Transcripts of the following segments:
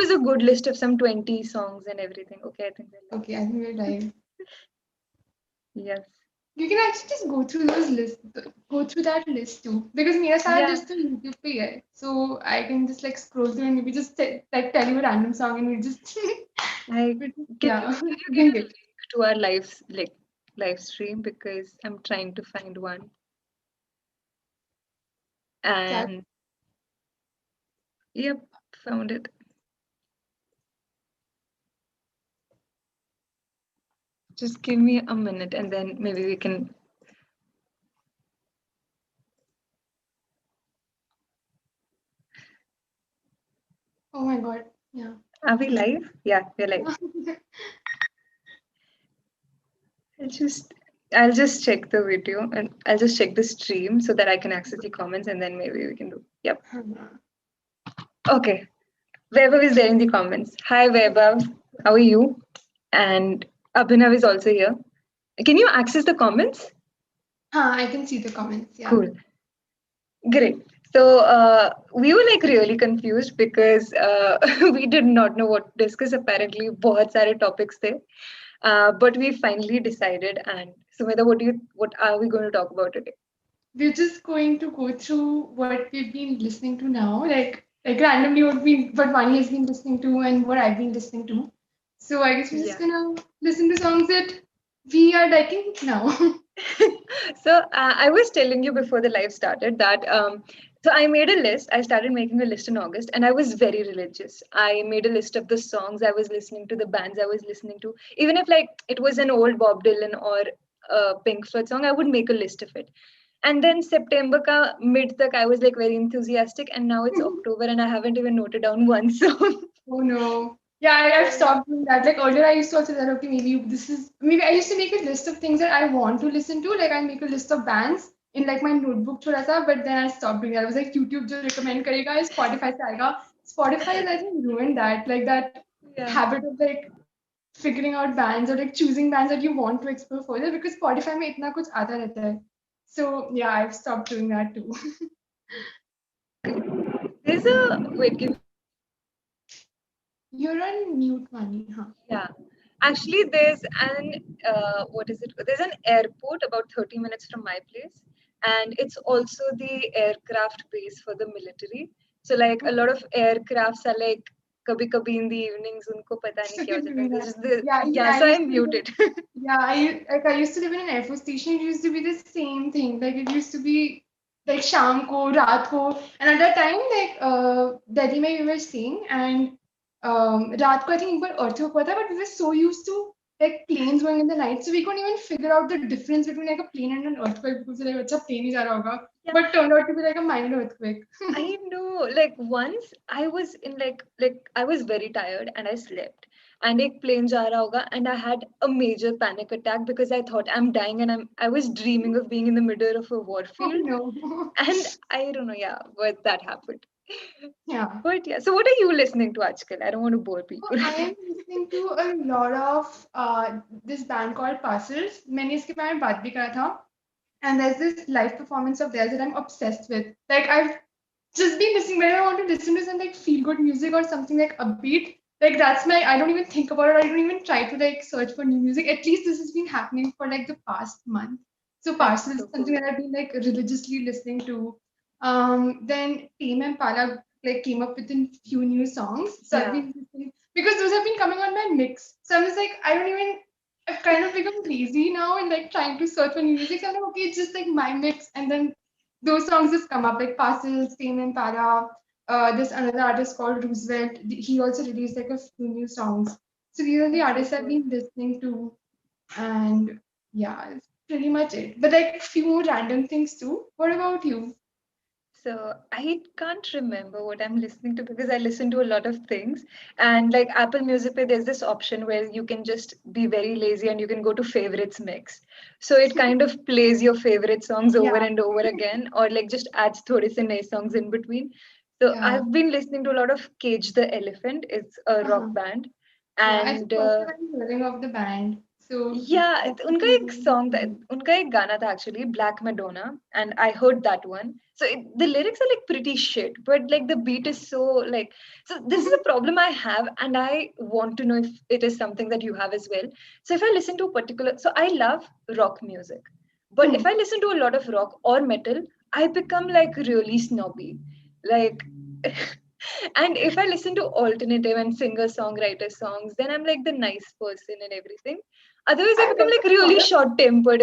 was a good list of some 20 songs and everything. Okay, I think we're live. Okay, I think we're live. Yes. You can actually just go through those lists, go through that list too. Because मेरा सारा Yeah. list तो YouTube पे ही है. So I can just like scroll through and maybe just like tell you a random song and we just I yeah, can you give bring a it. link to our live stream because I'm trying to find one. Yeah. And yep, found it. Just give me a minute and then maybe we can. Oh my God. Yeah. Are we live? Yeah, we're live. I'll just I'll just check the video and I'll just check the stream so that I can access the comments and then maybe we can do. Yep. Okay. Vaibhav is there in the comments. Hi Vaibhav, how are you? And Abhinav is also here. Can you access the comments? I can see the comments. Yeah. Cool. Great. So we were like really confused because we did not know what to discuss. Apparently, बहुत सारे topics थे. But we finally decided. And Sumedha, what are we going to talk about today? We're just going to go through what we've been listening to now, like randomly what Vani has been listening to and what I've been listening to. So I guess we're just Yeah. gonna listen to songs that we are liking now. So I was telling you before the live started that so I made a list. I started making a list in August, and I was very religious. I made a list of the songs I was listening to, the bands I was listening to. Even if like it was an old Bob Dylan or a Pink Floyd song, I would make a list of it. And then September ka mid tak I was like very enthusiastic, and now it's October and I haven't even noted down one song. Oh no. Yeah, I've stopped doing that. Like earlier, I used to also say that okay, maybe I used to make a list of things that I want to listen to. Like I make a list of bands in like my notebook, thoda sa. But then I stopped doing that. I was like, YouTube जो recommend करेगा, Spotify से आएगा. Spotify has I think ruined that. Like that Yeah. habit of like figuring out bands or like choosing bands that you want to explore further because Spotify में इतना कुछ आता रहता है. So yeah, I've stopped doing that too. There's a wait, give You're on mute, Vani. Huh? Yeah. Actually, there's an what is it? There's an airport about 30 minutes from my place, and it's also the aircraft base for the military. So like a lot of aircrafts are like kabhi kabhi in the evenings unko pata nahi kya ho jata hai. This is the Yeah, even yeah. I So used I'm to live in, muted. yeah, I used to live in an Air Force station. It used to be the same thing. Like it used to be like शाम को, रात को, and at that time like Delhi में we were staying and रात को I think एक बार earthquake हुआ था, but we were so used to like planes going in the night, so we couldn't even figure out the difference between like a plane and an earthquake because like अच्छा plane ही जा रहा होगा, Yeah. but turned out to be like a minor earthquake. I know. Like once I was in like I was very tired and I slept. And एक plane जा रहा होगा and I had a major panic attack because I thought I'm dying and I was dreaming of being in the middle of a war Oh field. no. And I don't know, yeah, but that happened. Yeah. But yeah, so what are you listening to Ajkal? I don't want to bore So people. I am listening to a lot of this band called Parcels. मैंने इसके बारे में बात भी करा था. And there's this live performance of theirs that I'm obsessed with. Like I've just been listening whenever I want to listen to some like feel good music or something like upbeat. Like that's my I don't even think about it. I don't even try to like search for new music. At least this has been happening for like the past month. So That's Parcels so is cool. something that I've been like religiously listening to. Then Tame and Pala like came up with a few new songs. So I've Yeah. been listening because those have been coming on my mix. So I'm just like I don't even I've kind of become lazy now and like trying to search for new music. So I'm like, okay, it's just like my mix. And then those songs just come up like Parcels, Tame and Para. This another artist called Roosevelt. He also released like a few new songs. So these are the That's so artists I've cool. been listening to. And yeah, it's pretty much it. But like few more random things too. What about you? So I can't remember what I'm listening to because I listen to a lot of things. And like Apple Music, there's this option where you can just be very lazy and you can go to favorites mix. So it kind of plays your favorite songs over Yeah, and over again, or like just adds thode se naye songs in between. So yeah. I've been listening to a lot of Cage the Elephant. It's a rock Uh-huh. band, Yeah, I think and first time I'm hearing of the band. So yeah, उनका एक song था, उनका एक गाना था actually Black Madonna, and I heard that one. So the lyrics are like pretty shit, but like the beat is so like. So this is a problem I have, and I want to know if it is something that you have as well. So if I listen to a particular, so I love rock music, but if Hmm. I listen to a lot of rock or metal, I become like really snobby, like. And if I listen to alternative and singer songwriter songs, then I'm like the nice person and everything. Otherwise, I I become never like really thought of. short tempered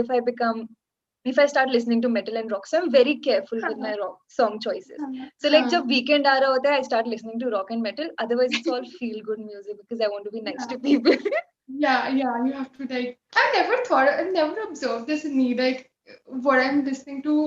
if I start listening to metal and rock. So I'm very careful with Huh, my rock song choices. huh, So like huh. जब weekend आ रहा होता है, I start listening to rock and metal. Otherwise, it's all feel good music because I want to be nice Yeah. to people. Yeah, you have to like. I never thought, I never observed this in me. Like what I'm listening to.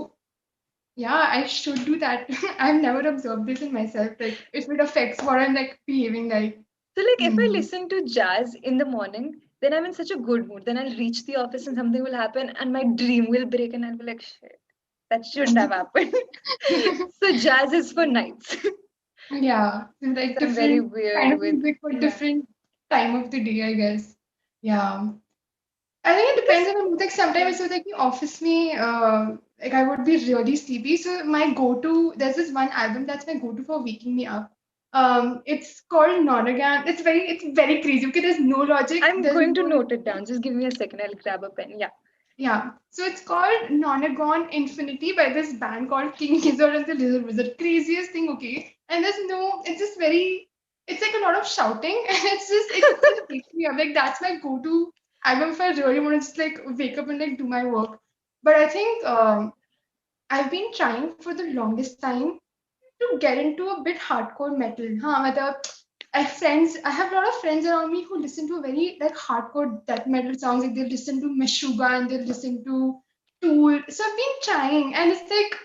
Yeah, I should do that. I've never observed this in myself. Like if it affects what I'm like behaving like. So like if I Hmm. listen to jazz in the morning, then I'm in such a good mood. Then I'll reach the office and something will happen and my dream will break and I'll be like, shit, that shouldn't have happened. So jazz is for nights. Yeah, so like So I'm very different kind weird of with music for yeah. different time of the day, I guess. Yeah. I think it Because depends on the mood. Like sometimes it's like the office me, like I would be really sleepy. So my go-to, there's this one album that's my go-to for waking me up. It's called Nonagon. It's very crazy. Okay, there's no logic. I'm There's going to no note it down. Just give me a second. I'll grab a pen. Yeah. yeah. So it's called Nonagon Infinity by this band called King Gizzard and the Lizard Wizard. Craziest thing, okay? And there's no, it's just very, it's like a lot of shouting, and it just wakes me up. Like that's my go-to album if I really want to just like wake up and like do my work. But I think I've been trying for the longest time to get into a bit hardcore metal. Huh? I have a lot of friends around me who listen to very like hardcore death metal songs. Like they listen to Meshuggah and they listen to Tool. So I've been trying, and it's like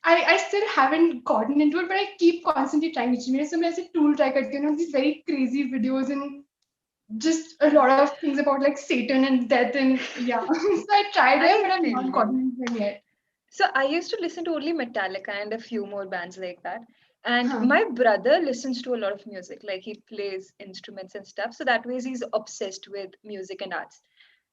I still haven't gotten into it, but I keep constantly trying. Which means sometimes I Tool try करती हूँ, these very crazy videos and just a lot of things about like Satan and death and yeah. So I tried them, I but I've feel not you. gotten into them yet. So I used to listen to only Metallica and a few more bands like that. And Huh. my brother listens to a lot of music, like he plays instruments and stuff. So that way he's obsessed with music and arts.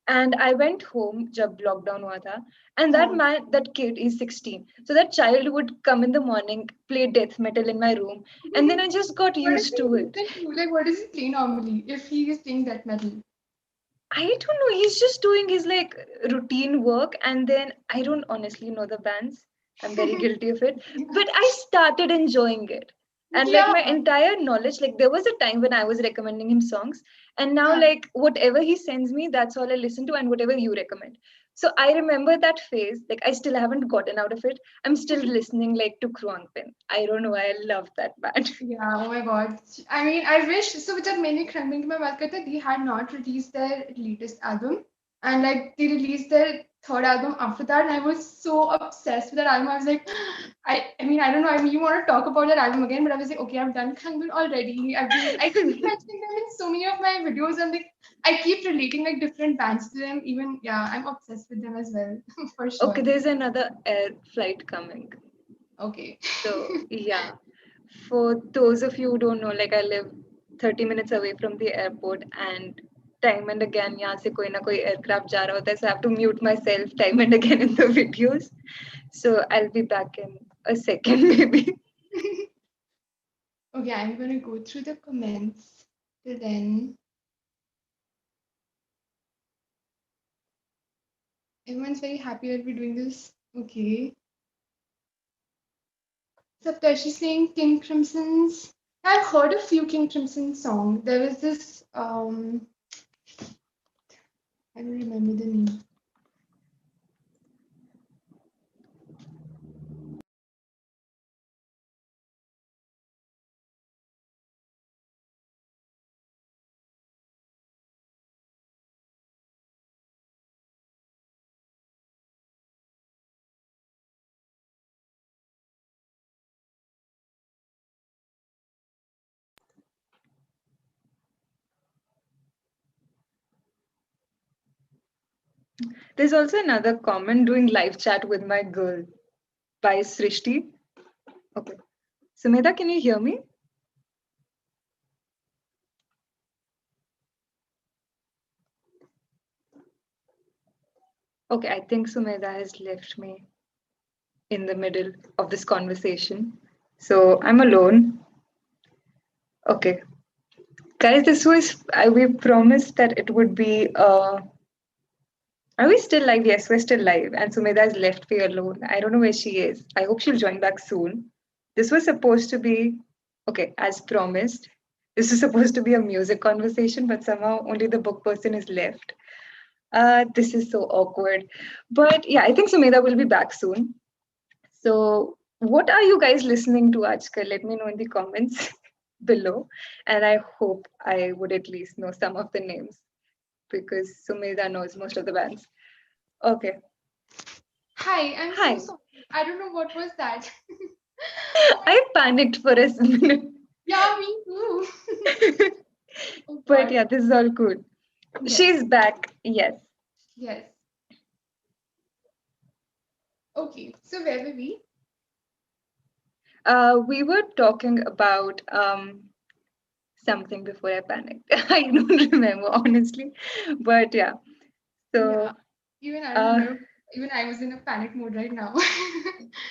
And I went home jab lockdown hua tha, and that Huh. man, that kid is 16. So that child would come in the morning, play death metal in my room, and then I just got What does used he to it. listen to? Like, what does he play normally if he is playing that metal? I don't know. He's just doing his like routine work, and then I don't honestly know the bands. I'm very guilty of it, but I started enjoying it, and like Yeah. my entire knowledge. Like there was a time when I was recommending him songs, and now Huh. like whatever he sends me, that's all I listen to, and whatever you recommend. So I remember that phase. Like I still haven't gotten out of it. I'm still listening like to Kruangpin. I don't know why I love that band. Yeah, oh my God. I mean, I wish so जब मैंने खरमन की मैं बात करता they had not released their latest album and like they released their third album after that and I was so obsessed with that album. I was like, I mean, I don't know. I mean, you want to talk about that album again, but I was like, okay, I've done Khangul already. I keep mentioning them in so many of my videos and like I keep relating like different bands to them. Even yeah, I'm obsessed with them as well for Okay, sure. there's another air flight coming. Okay. So yeah. For those of you who don't know, like I live 30 minutes away from the airport and time and again यहाँ से कोई ना कोई aircraft जा रहा होता है, so I have to mute myself time and again in the videos. So I'll be back in a second maybe. Okay, I'm gonna go through the comments. Till then, everyone's very happy that we're doing this. Okay. Saptarshi saying King Crimson's. I've heard a few King Crimson songs. There was this I don't remember the name. There's also another comment doing live chat with my girl by Srishti. Okay. Sumedha, can you hear me? Okay, I think Sumedha has left me. in the middle of this conversation. So I'm alone. Okay. Guys, this was, we promised that it would be, are we still live? Yes, we're still live. And Sumedha has left me alone. I don't know where she is. I hope she'll join back soon. This was supposed to be, okay, as promised, this is supposed to be a music conversation, but somehow only the book person is left. This is so awkward. But yeah, I think Sumedha will be back soon. So, what are you guys listening to, Ajkal? Let me know in the comments below. And I hope I would at least know some of the names because Sumedha knows most of the bands. Okay. Hi, I'm so Hi. sorry. I don't know what was that. I panicked for a minute. Yeah, me too. Oh But God. yeah, this is all good. Yes, She's back. Yes. yes. Okay, so where were we? We were talking about something before I panicked. I don't remember honestly. But yeah. Yeah, So even I don't uh remember. Even I was in a panic mode right now.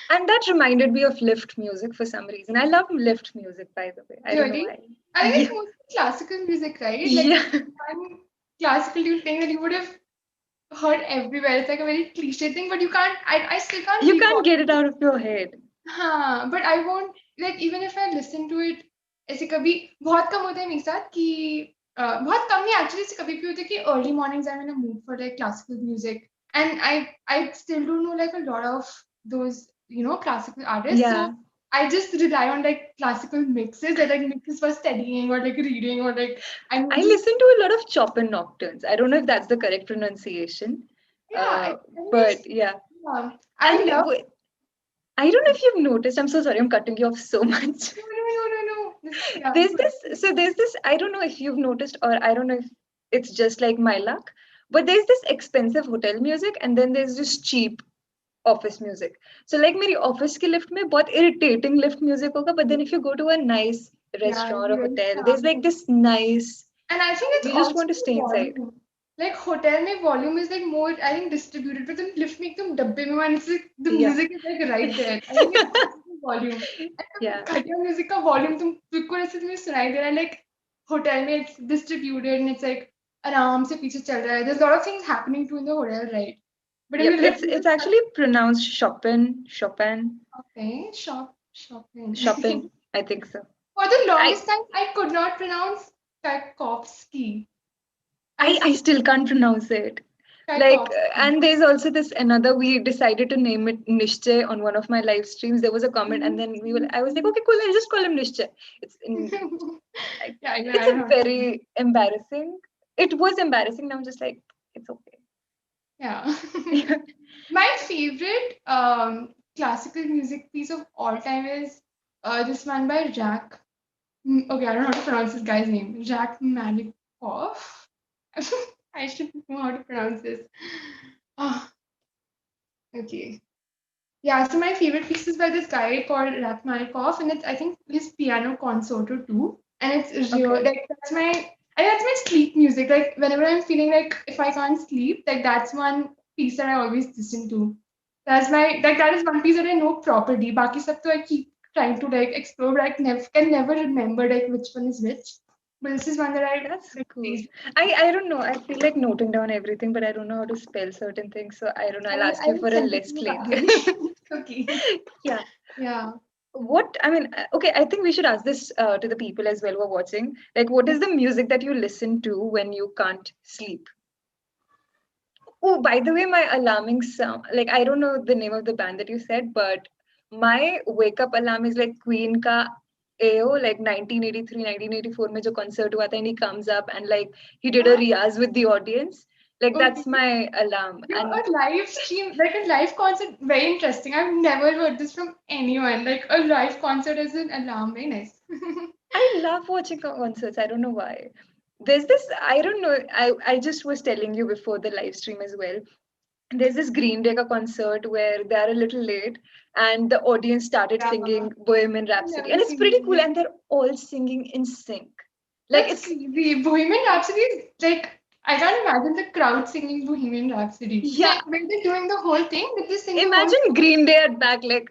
and that reminded me of lift music for some reason. I love lift music, by the way. I don't know Really? why. I think it's Yeah. mostly classical music, right? Like Yeah. there's one classical tune thing that you would have heard everywhere. It's like a very cliche thing, but you can't. I still can't You recall. can't get it out of your head. हाँ, but I won't like even if I listen to it ऐसे कभी बहुत कम होता है मेरे साथ कि बहुत कम नहीं actually ऐसे कभी भी होता है कि early mornings I'm in a mood for like classical music and I still don't know like a lot of those classical artists, so Yeah. I just rely on like classical mixes that like mixes for studying or like reading or like I'm I just listen to a lot of Chopin nocturnes. I don't know if that's the correct pronunciation. yeah Uh, I think but it's yeah. I And love I don't know if you've noticed, I'm so sorry, I'm cutting you off so much. no this yeah There's go ahead. this, so there's this, I don't know if you've noticed, or I don't know if it's just like my luck, but there's this expensive hotel music and then there's this cheap office music. So like मेरी office की lift में बहुत irritating lift music होगा, but then if you go to a nice Yeah, restaurant or really hotel, there's calm. like this nice, And I think it's you just also want to the stay inside. volume. Like hotel mein volume is like more, I think, distributed, but then lift में एकदम डब्बे में and it's like the Yeah. music is like right there. I think it's also the volume. Yeah. And घटिया music का volume तुम बिल्कुल ऐसे तुम्हें सुनाई दे रहा है like hotel में it's distributed and it's like आराम से पीछे चल रहा है. There's a lot of things happening too in the hotel, right? But in Yep. the lift, It's actually pronounced Chopin, Chopin, okay, shopping. Chopin. I think so. For the I longest time, I could not pronounce Tchaikovsky. I I see still can't pronounce it. Like, Tchaikovsky. and there's also this another. We decided to name it Nishchay on one of my live streams. There was a comment, and then I was like, okay, cool. I'll just call him Nishchay. It's in. Yeah, even It's I a don't know. very embarrassing. It was embarrassing. Now I'm just like, it's okay. Yeah. My favorite classical music piece of all time is this one by Jack. Okay, I don't know how to pronounce this guy's name. Jack Malikoff. I should know how to pronounce this. Ah, okay. Yeah, so my favorite piece is by this guy called Rachmaninoff, and it's I think his piano concerto too. And it's real Okay. like that's my sleep music. Like whenever I'm feeling like if I can't sleep, like that's one piece that I always listen to. That's my like that is one piece that I know properly. Baki sab to I keep trying to like explore, but I can never remember like which one is which. But this is one that I That's like cool. plays. I don't know. I feel like noting down everything, but I don't know how to spell certain things. So I don't know. I'll ask I you will for a send it to list you later. again. Okay. Yeah. Yeah. What I mean, okay, I think we should ask this to the people as well who are watching. Like, what is the music that you listen to when you can't sleep? Oh, by the way, my alarming sound, like, I don't know the name of the band that you said, but my wake up alarm is like Queen ka AO, like 1983, 1984 mein jo concert hua tha, and he comes up and like he did a Huh? riyaz with the audience. Like, Okay. that's my alarm. You And a live stream, like a live concert, very interesting. I've never heard this from anyone. Like a live concert is an alarm, very nice. I love watching concerts. I don't know why. There's this, I don't know, I just was telling you before the live stream as well. There's this Green Day concert where they're a little late and the audience started Yeah, singing Bohemian I've Rhapsody. never And it's pretty seen cool it. and they're all singing in sync. Like That's it's, crazy. Bohemian Rhapsody is like I can't imagine the crowd singing Bohemian Rhapsody. Yeah, Like when they're doing the whole thing, did they sing the whole imagine song? Green Day at back, like,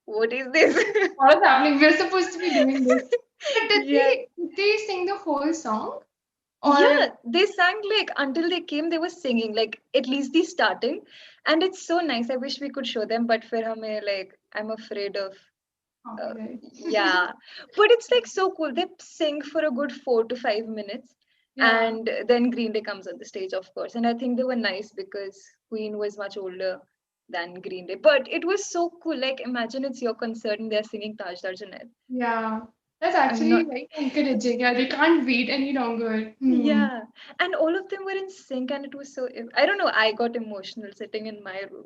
what is this? What is happening? We're supposed to be doing this. But did Yeah. they sing the whole song? Or Yeah, they sang like until they came, they were singing like at least the starting, and it's so nice. I wish we could show them, but for hame like I'm afraid of. copyright? Yeah, but it's like so cool. They sing for a good 4 to 5 minutes, Yeah. and then Green Day comes on the stage, of course. And I think they were nice because Queen was much older than Green Day, but it was so cool. Like imagine it's your concert and they're singing Taj Janelle. Yeah. That's I'm actually not. very encouraging. Yeah, they can't wait any longer. Hmm. Yeah, and all of them were in sync, and it was so. I don't know. I got emotional sitting in my room.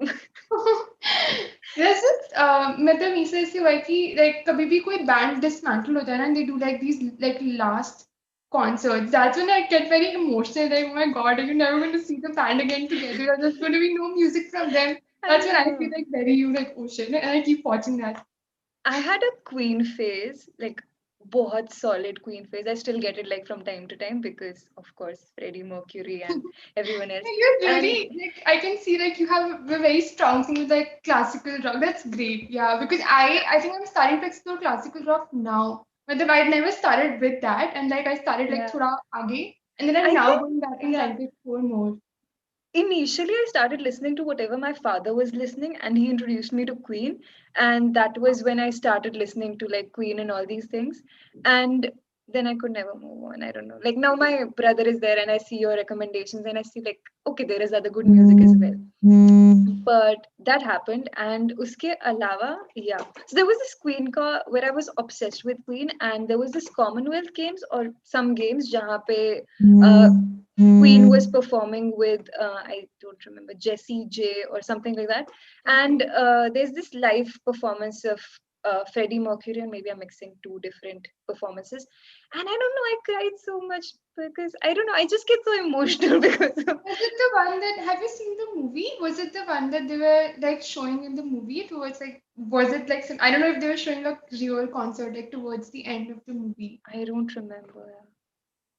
There's this मतलब मीसे ऐसी हुआ है कि like कभी भी कोई band dismantle होता है ना and they do like these like last concerts. That's when I get very emotional. Like, oh my God, are you never going to see the band again together? Or there's going to be no music from them. I That's when I feel know. like very like oh shit, and I keep watching that. I had a Queen phase, like बहुत solid Queen phase. I still get it like from time to time because of course Freddie Mercury and everyone else. You're And really like I can see like you have a very strong thing with like classical rock. That's great. Yeah, because I think I'm starting to explore classical rock now. But I never started with that, and like I started like yeah, thoda aage, and then I'm I now think going back and yeah. trying to explore more. Initially I started listening to whatever my father was listening, and he introduced me to Queen, and that was when I started listening to like Queen and all these things. And then I could never move on. I don't know, like now my brother is there and I see your recommendations and I see like okay, there is other good music as well. But that happened, and uske alawa, yeah, so there was this Queen ka where I was obsessed with Queen, and there was this Commonwealth Games or some games jahan pe uh, Queen was performing with I don't remember, Jessie J or something like that. And Okay. there's this live performance of Freddie Mercury, and maybe I'm mixing two different performances. And I don't know, I cried so much because I don't know, I just get so emotional because of Was it the one that have you seen the movie? Was it the one that they were like showing in the movie towards like was it like some I don't know if they were showing a real concert like towards the end of the movie. I don't remember.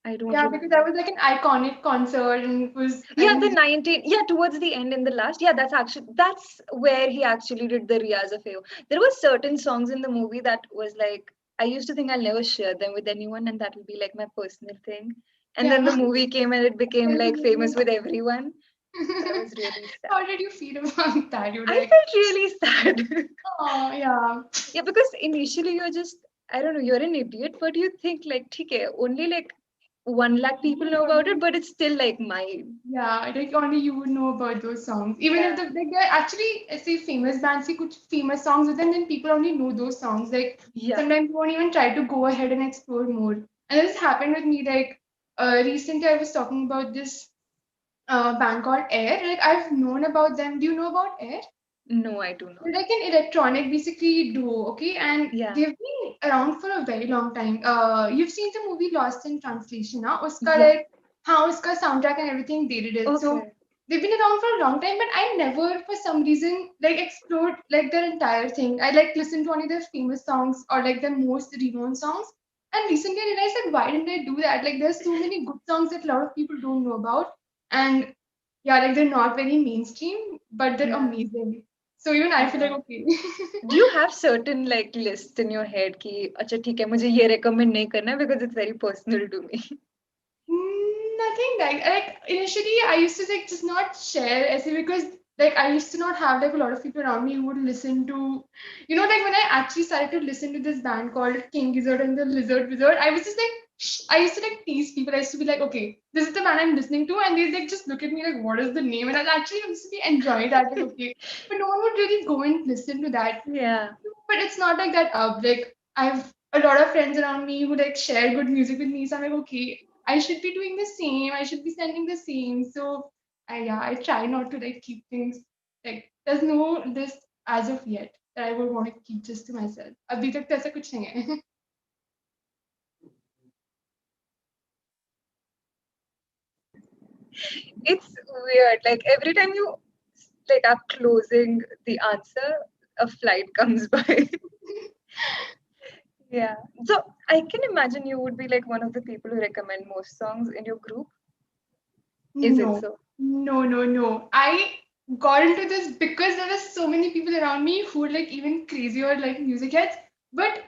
I don't Yeah, because that remember. was like an iconic concert and it was I Yeah, think the he 19, yeah, towards the end in the last. Yeah, that's where he actually did the Riyaz of Ayo. There were certain songs in the movie that was like I used to think I'll never share them with anyone and that will be like my personal thing. And then the yeah. movie came and it became Then the like famous movie with everyone. I was was really sad. how did you feel about that? You were I like, felt really sad. oh yeah. Yeah, because initially you're just, I don't know, you're an idiot, but you think like, okay, only like 1 lakh people know about it, but it's still like mine. Yeah, like only you would know about those songs. Even if Yeah. the like they're actually say famous bands, see कुछ famous songs with them, then people only know those songs. Like Yeah. sometimes you won't even try to go ahead and explore more. And this happened with me. Like recently, I was talking about this band called Air. Like I've known about them. Do you know about Air? No, I do They're not. like an electronic basically duo, okay? And Yeah. they've been around for a very long time. You've seen the movie Lost in Translation, huh? Uska Yeah. like how uska soundtrack and everything they did it. So Okay. they've been around for a long time, but I never for some reason like explored like their entire thing. I like listened to only their famous songs or like their most renowned songs. And recently I realized that why didn't I do that? Like there's so many good songs that a lot of people don't know about. And yeah, like they're not very mainstream, but they're Yeah. amazing. So even I feel like Yeah. okay. Do you have certain like lists in your head कि अच्छा ठीक है मुझे ये recommend नहीं करना है because it's very personal to me. Nothing like initially I used to like just not share essay because like I used to not have like a lot of people around me who would listen to like when I actually started to listen to this band called King Gizzard and the Lizard Wizard, I was just like I used to like tease people. I used to be like, okay, this is the band I'm listening to, and they like just look at me like, what is the name? And I actually used to be enjoy that, like okay, but no one would really go and listen to that. Yeah. But it's not like that like I have a lot of friends around me who like share good music with me. So I'm like, okay, I should be doing the same. I should be sending the same. So I try not to like keep things like there's no list as of yet that I would want to keep just to myself. अभी तक तो ऐसा कुछ नहीं है. It's weird. Like every time you like are closing the answer, a flight comes by. Yeah. So I can imagine you would be like one of the people who recommend most songs in your group. Is it No, so? no. I got into this because there were so many people around me who were like even crazier like music heads. But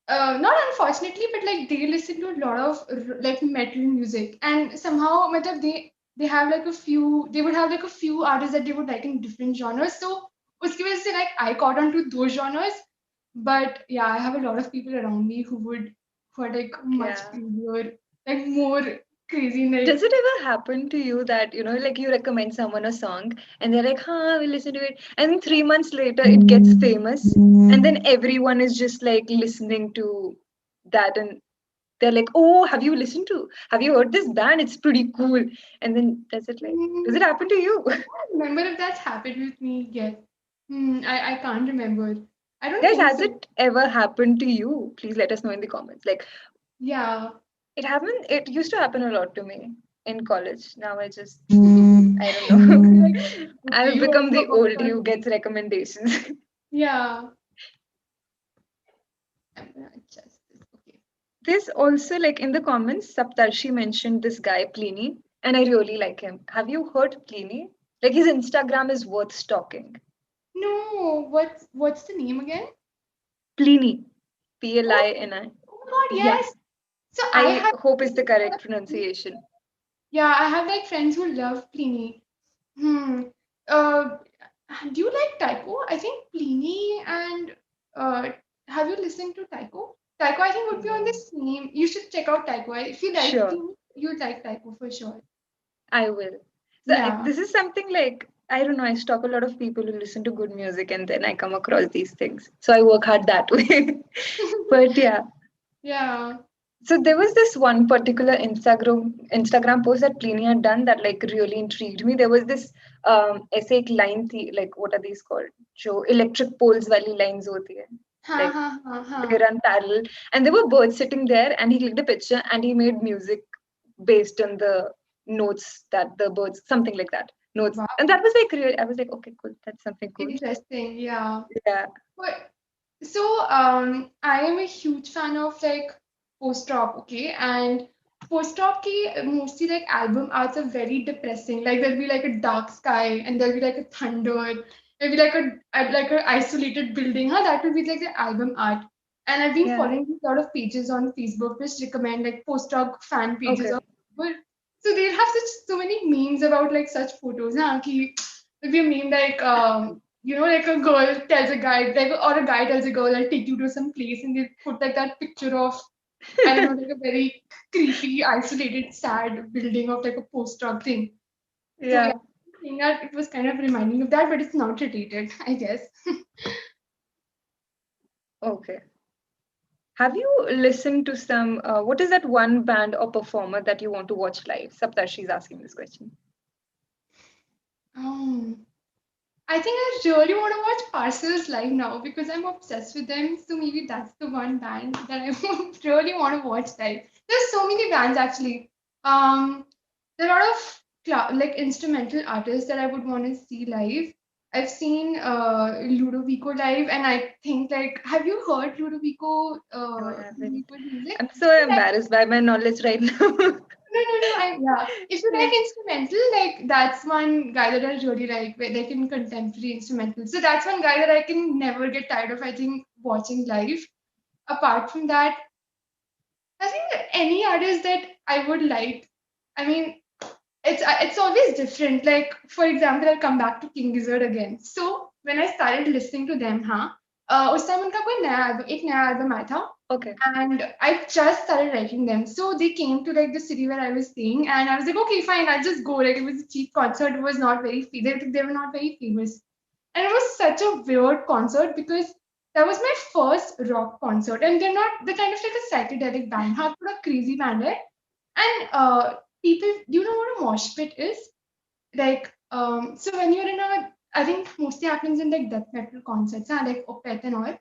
not unfortunately, but like they listen to a lot of like metal music, and somehow, matlab, they have like a few. They would have like a few artists that they would like in different genres. So, uski wajah se like I caught on to those genres. But yeah, I have a lot of people around me who are like much Yeah. crazier, like more crazy, like. Does it ever happen to you that, like you recommend someone a song and they're like, huh, we'll listen to it. And then 3 months later, it gets famous. And then everyone is just like listening to that. And they're like, oh, have you heard this band? It's pretty cool. And then does it happen to you? I can't remember if that's happened with me yet. I can't remember. I don't Guys, think has so. it ever happened to you? Please let us know in the comments. Like, Yeah. it used to happen a lot to me in college. Now I don't Like, know. okay, I've you want become to the about old that? you gets recommendations. Yeah. I'm gonna adjust this. Okay. This also, like in the comments, Saptarshi mentioned this guy, Pliny, and I really like him. Have you heard Pliny? Like his Instagram is worth stalking. No, what's the name again? Pliny. Oh, Plini. oh my God, Yeah. yes. So I I have hope is the friends who correct love Pliny. pronunciation. Yeah, I have like friends who love Pliny. Hmm. Uh, do you like Tycho? I think Pliny and uh, have you listened to Tycho? Tycho, I think would be on the No. same. You should check out Tycho. If you like Sure. Pliny, you'd like Tycho for sure. I will. Yeah. This is something like, I don't know, I stalk a lot of people who listen to good music and then I come across these things. So I work hard that way. But yeah. Yeah. So there was this one particular Instagram post that Pliny had done that like really intrigued me. There was this essay line like what are these called? जो electric poles वाली lines होती है. Ha Like ha ha ha. they run parallel and there were birds sitting there and he clicked a picture and he made music based on the notes that the birds, something like that, notes. And Wow. that was like real. I was like, okay, cool, that's something cool. Interesting. Yeah. Yeah. But so I am a huge fan of like post-rock, okay? And post-rock ki mostly like album arts are very depressing. Like there'll be like a dark sky and there'll be like a thunder. There'll be like a isolated building. Huh? That will be like the album art. And I've been Yeah. following a lot of pages on Facebook which recommend like post-rock fan pages Okay. of people. So they'll have so many memes about like such photos. Huh? Ki, there'll be a meme like like a girl tells a guy, like, or a guy tells a girl, I'll take you to some place, and they put like that picture of, I don't know, like a very creepy, isolated, sad building of like a post-rock thing. So yeah, Yeah. I think that it was kind of reminding of that, but it's not related, I guess. Okay. Have you listened to some, what is that one band or performer that you want to watch live? Saptarshi is asking this question. um, I think I really want to watch Parcels live now because I'm obsessed with them. So maybe that's the one band that I would really want to watch live. There's so many bands actually. Um, there are a lot of like instrumental artists that I would want to see live. I've seen Ludovico live, and I think like, have you heard No, I haven't. Ludovico's music? I'm so Like, embarrassed by my knowledge right now. no. Yeah. If you Yeah. like instrumental, like that's one guy that I really like, where like in contemporary instrumental. So that's one guy that I can never get tired of. I think watching live. Apart from that, I think any artist that I would like. I mean, it's always different. Like for example, I'll come back to King Gizzard again. So when I started listening to them, उस time उनका कोई नया album एक नया album आया था Okay. and I just started liking them. So they came to like the city where I was staying, and I was like, okay, fine, I'll just go. Like it was a cheap concert. It was not very they were not very famous, and it was such a weird concert because that was my first rock concert, and they're not the kind of like a psychedelic band. हाँ थोड़ा crazy band है, and people, do you know what a mosh pit is? Like so when you're in a, I think mostly happens in like death metal concerts, like Opeth and all,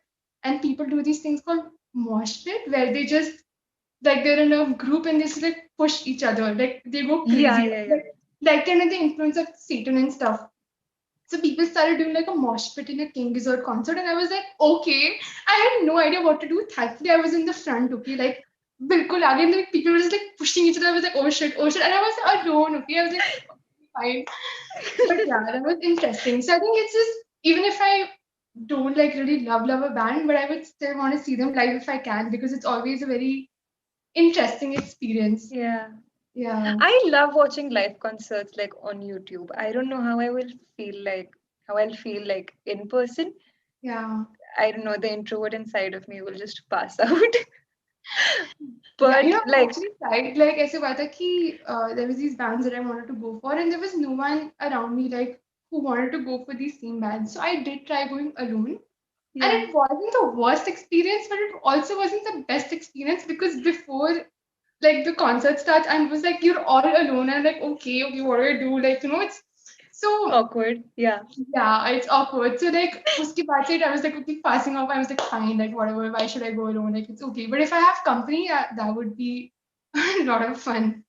and people do these things called mosh pit where they just like they're in a group and they just like push each other, like they go Yeah, crazy, yeah, yeah. like under the influence of Satan and stuff. So people started doing like a mosh pit in a King Gizzard concert, and I was like, okay. I had no idea what to do. Thankfully, I was in the front, okay, like bilkul aage. And like people were just like pushing each other. I was like, oh shit, and I was alone. Okay, I was like, fine. But yeah, that was interesting. So I think it's just even if I don't like really love a band, but I would still want to see them live if I can because it's always a very interesting experience. Yeah. Yeah, I love watching live concerts like on YouTube. I don't know how I'll feel like in person. yeah. I don't know, the introvert inside of me will just pass out. Yeah, But I like, actually tried. Like, ऐसे हुआ था कि there was these bands that I wanted to go for, and there was no one around me like who wanted to go for these same bands. So I did try going alone, and yeah. it wasn't the worst experience, but it also wasn't the best experience because before like the concert starts, and it was like you're all alone, and like okay, what do I do? Like it's so Awkward. Yeah. yeah, it's awkward. So like uski baad se I was like okay, passing off. I was like fine, like whatever. Why should I go alone? Like it's okay. But if I have company, that would be a lot of fun.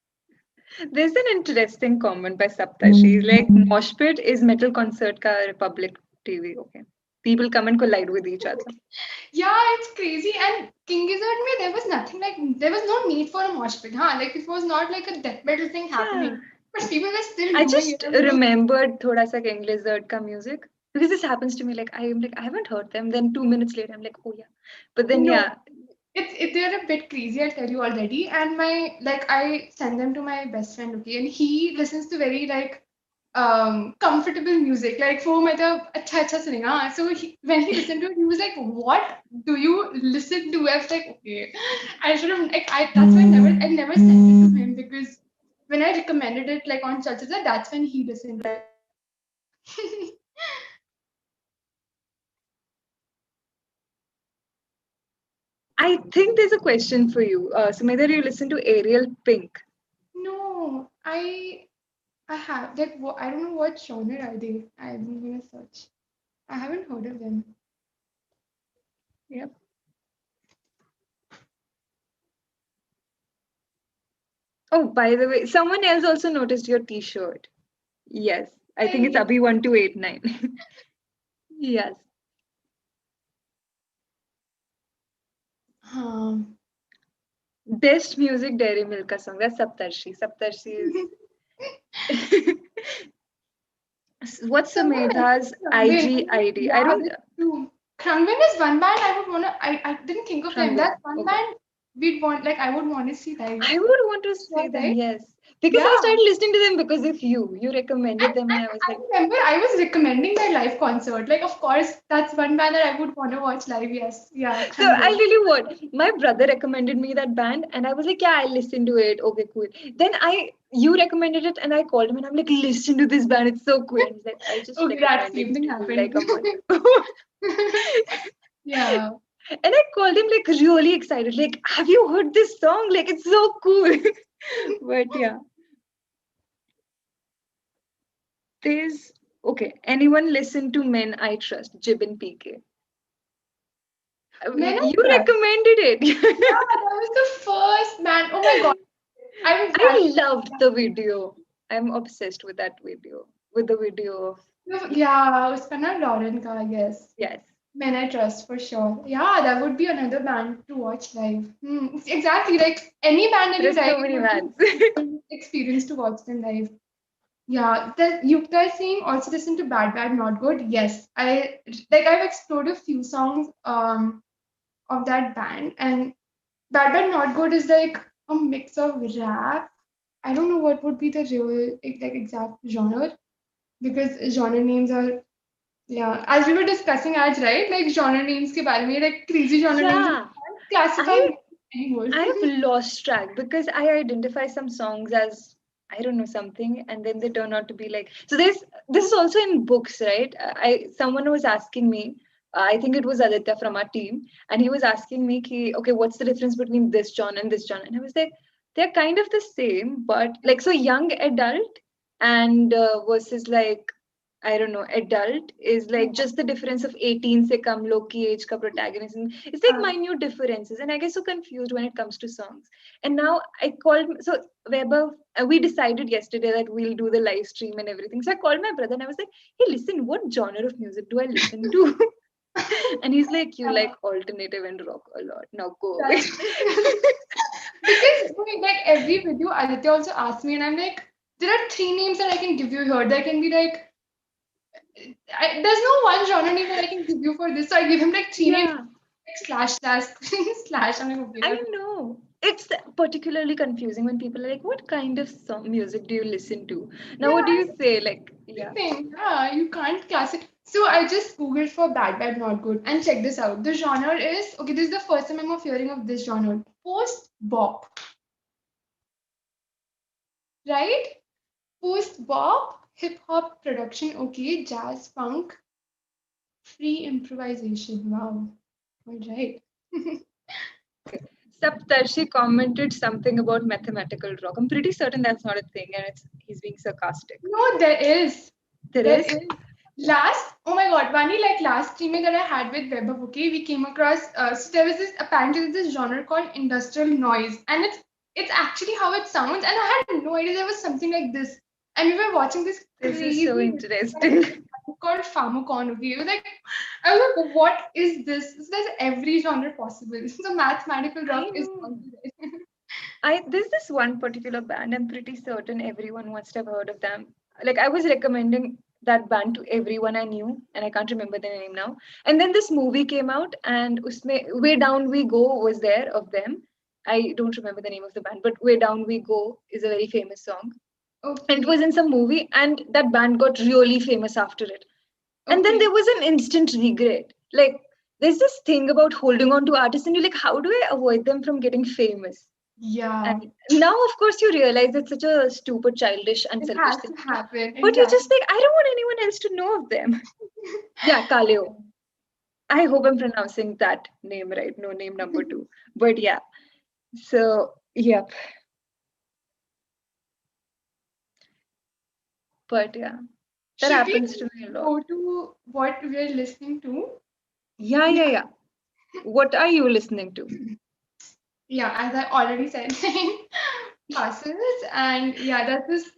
There's an interesting comment by Sapta. She's like, Mosh Pit is metal concert ka Republic TV. Okay. People come and collide with each other. Yeah, it's crazy. And King Gizzard me, there was nothing like there was no need for a mosh pit, huh? Like it was not like a death metal thing Yeah. happening. But people were still I doing it. just I was like, remembered thoda sa King Lizard ka music because this happens to me. Like I am like I haven't heard them. Then 2 minutes later I'm like oh yeah, but then no, yeah, they're a bit crazy, I'll tell you already. And my like I send them to my best friend, okay, and he listens to very like comfortable music. Like for me, अच्छा सुनेगा. So when he listened to it, he was like, "What do you listen to?" I was like, "Okay, I should have like I that's why I never sent it to him because when I recommended it like on Chalchitra, that's when he listened to it. I think there's a question for you. Sumedha, do you listen to Ariel Pink? No, I have like I don't know what genre are they. I'm gonna search. I haven't heard of them. Yep. Oh, by the way, someone else also noticed your T-shirt. Yes, I think it's I Abhi1289. Yes. um Best music Dairy Milk ka song. That's Saptarshi. Saptarshi is what's someone Sumedha's mentioned IG ID? I yeah, don't that's true. Krangben is one band I would wanna. I didn't think of them. Trangwen. That's one Okay. band we'd want. Like I would want to see live. I would want to Sure, see them, right? yes. Because I Yeah. started listening to them because of you. You And, recommended them, and and I was I like, remember I was recommending their live concert. Like, of course, that's one band that I would want to watch live. Yes. Yeah. so I'll Krangben. tell you what, my brother recommended me that band, and I was like, yeah, I'll listen to it. Okay, cool. Then you recommended it, and I called him, and I'm like, listen to this band. It's so cool. And he's like, I just Okay, that recommended same it thing to you happened. like a month ago. Yeah. And I called him like really excited, like, have you heard this song? Like, it's so cool. But yeah, there's okay. Anyone listen to Men I Trust, Jib and PK? Men I You Trust. recommended Yeah, it. that was the first band. Oh my God. I was that. I loved the video. I'm obsessed with that video. With the video of Yeah, उसका ना Lauren का, I guess. yes. Men I Trust for sure. Yeah, that would be another band to watch live. Exactly, like any band that you There's like, so it many would be bands. a good experience to watch them live. Yeah, the Yukta is saying also listen to Bad Bad Not Good. Yes, I've explored a few songs of that band, and Bad Bad Not Good is like a mix of rap. I don't know what would be the real like exact genre because genre names are yeah, as we were discussing आज right, like genre names के बारे में like crazy genre names Yeah. can't classify I anymore. I have lost track because I identify some songs as I don't know something, and then they turn out to be like so. This is also in books, right? I someone was asking me. I think it was Aditya from our team, and he was asking me, ki, okay, what's the difference between this genre and this genre? And I was like, they're kind of the same, but like so young adult and versus like I don't know, adult is like just the difference of 18 se kam log ki age ka protagonism. It's like Uh, minute differences. And I get so confused when it comes to songs. And now I called, so Weber, we decided yesterday that we'll do the live stream and everything. So I called my brother and I was like, hey, listen, what genre of music do I listen to? And he's like, you yeah, like alternative and rock a lot. Now go away. that's Because like every video, Aditya also asked me, and I'm like, there are three names that I can give you here. There can be like, there's no one genre name that I can give you for this. So I give him like three names, Yeah, like slash slash slash. I'm like, okay, I that's know. It's particularly confusing when people are like, what kind of song music do you listen to? Now, what do yeah, you say? Like, yeah. everything. Yeah, you can't class it. So I just googled for bad, bad, not good, and check this out. The genre is okay. This is the first time I'm hearing of this genre, post bop, right? Post bop, hip hop production. Okay, jazz, funk, free improvisation. Wow. All right. Okay. Saptarshi commented something about mathematical rock. I'm pretty certain that's not a thing, and he's being sarcastic. No, there is. There There is? is. Last, oh my God, Vani, like last streaming that I had with Webber, okay, we came across, so there was this, apparently there's this genre called industrial noise, and it's actually how it sounds, and I had no idea there was something like this. And we were watching this This is so crazy interesting. called Pharmacon, okay? It was like, I was like, what is this? So there's every genre possible. So mathematical I rock is know. also there. There's this one particular band. I'm pretty certain everyone must have heard of them. Like I was recommending that band to everyone I knew, and I can't remember their name now. And then this movie came out, and usme "Way Down We Go" was there of them. I don't remember the name of the band, but "Way Down We Go" is a very famous song, and it Okay, was in some movie, and that band got really famous after it. And then okay. there was an instant regret. Like there's this thing about holding on to artists, and you're like, how do I avoid them from getting famous? Yeah, And now, of course, you realize it's such a stupid, childish, it unselfish has thing to to do. happen. But you're just Exactly. like, I don't want anyone else to know of them. Yeah, Kaleo. I hope I'm pronouncing that name right. No name number two. But yeah. So, yep. But yeah, that Should we happens to me a lot. go to what we're listening to? Yeah, yeah, Yeah, yeah. What are you listening to? yeah, as I already said, passes. And yeah, that's this.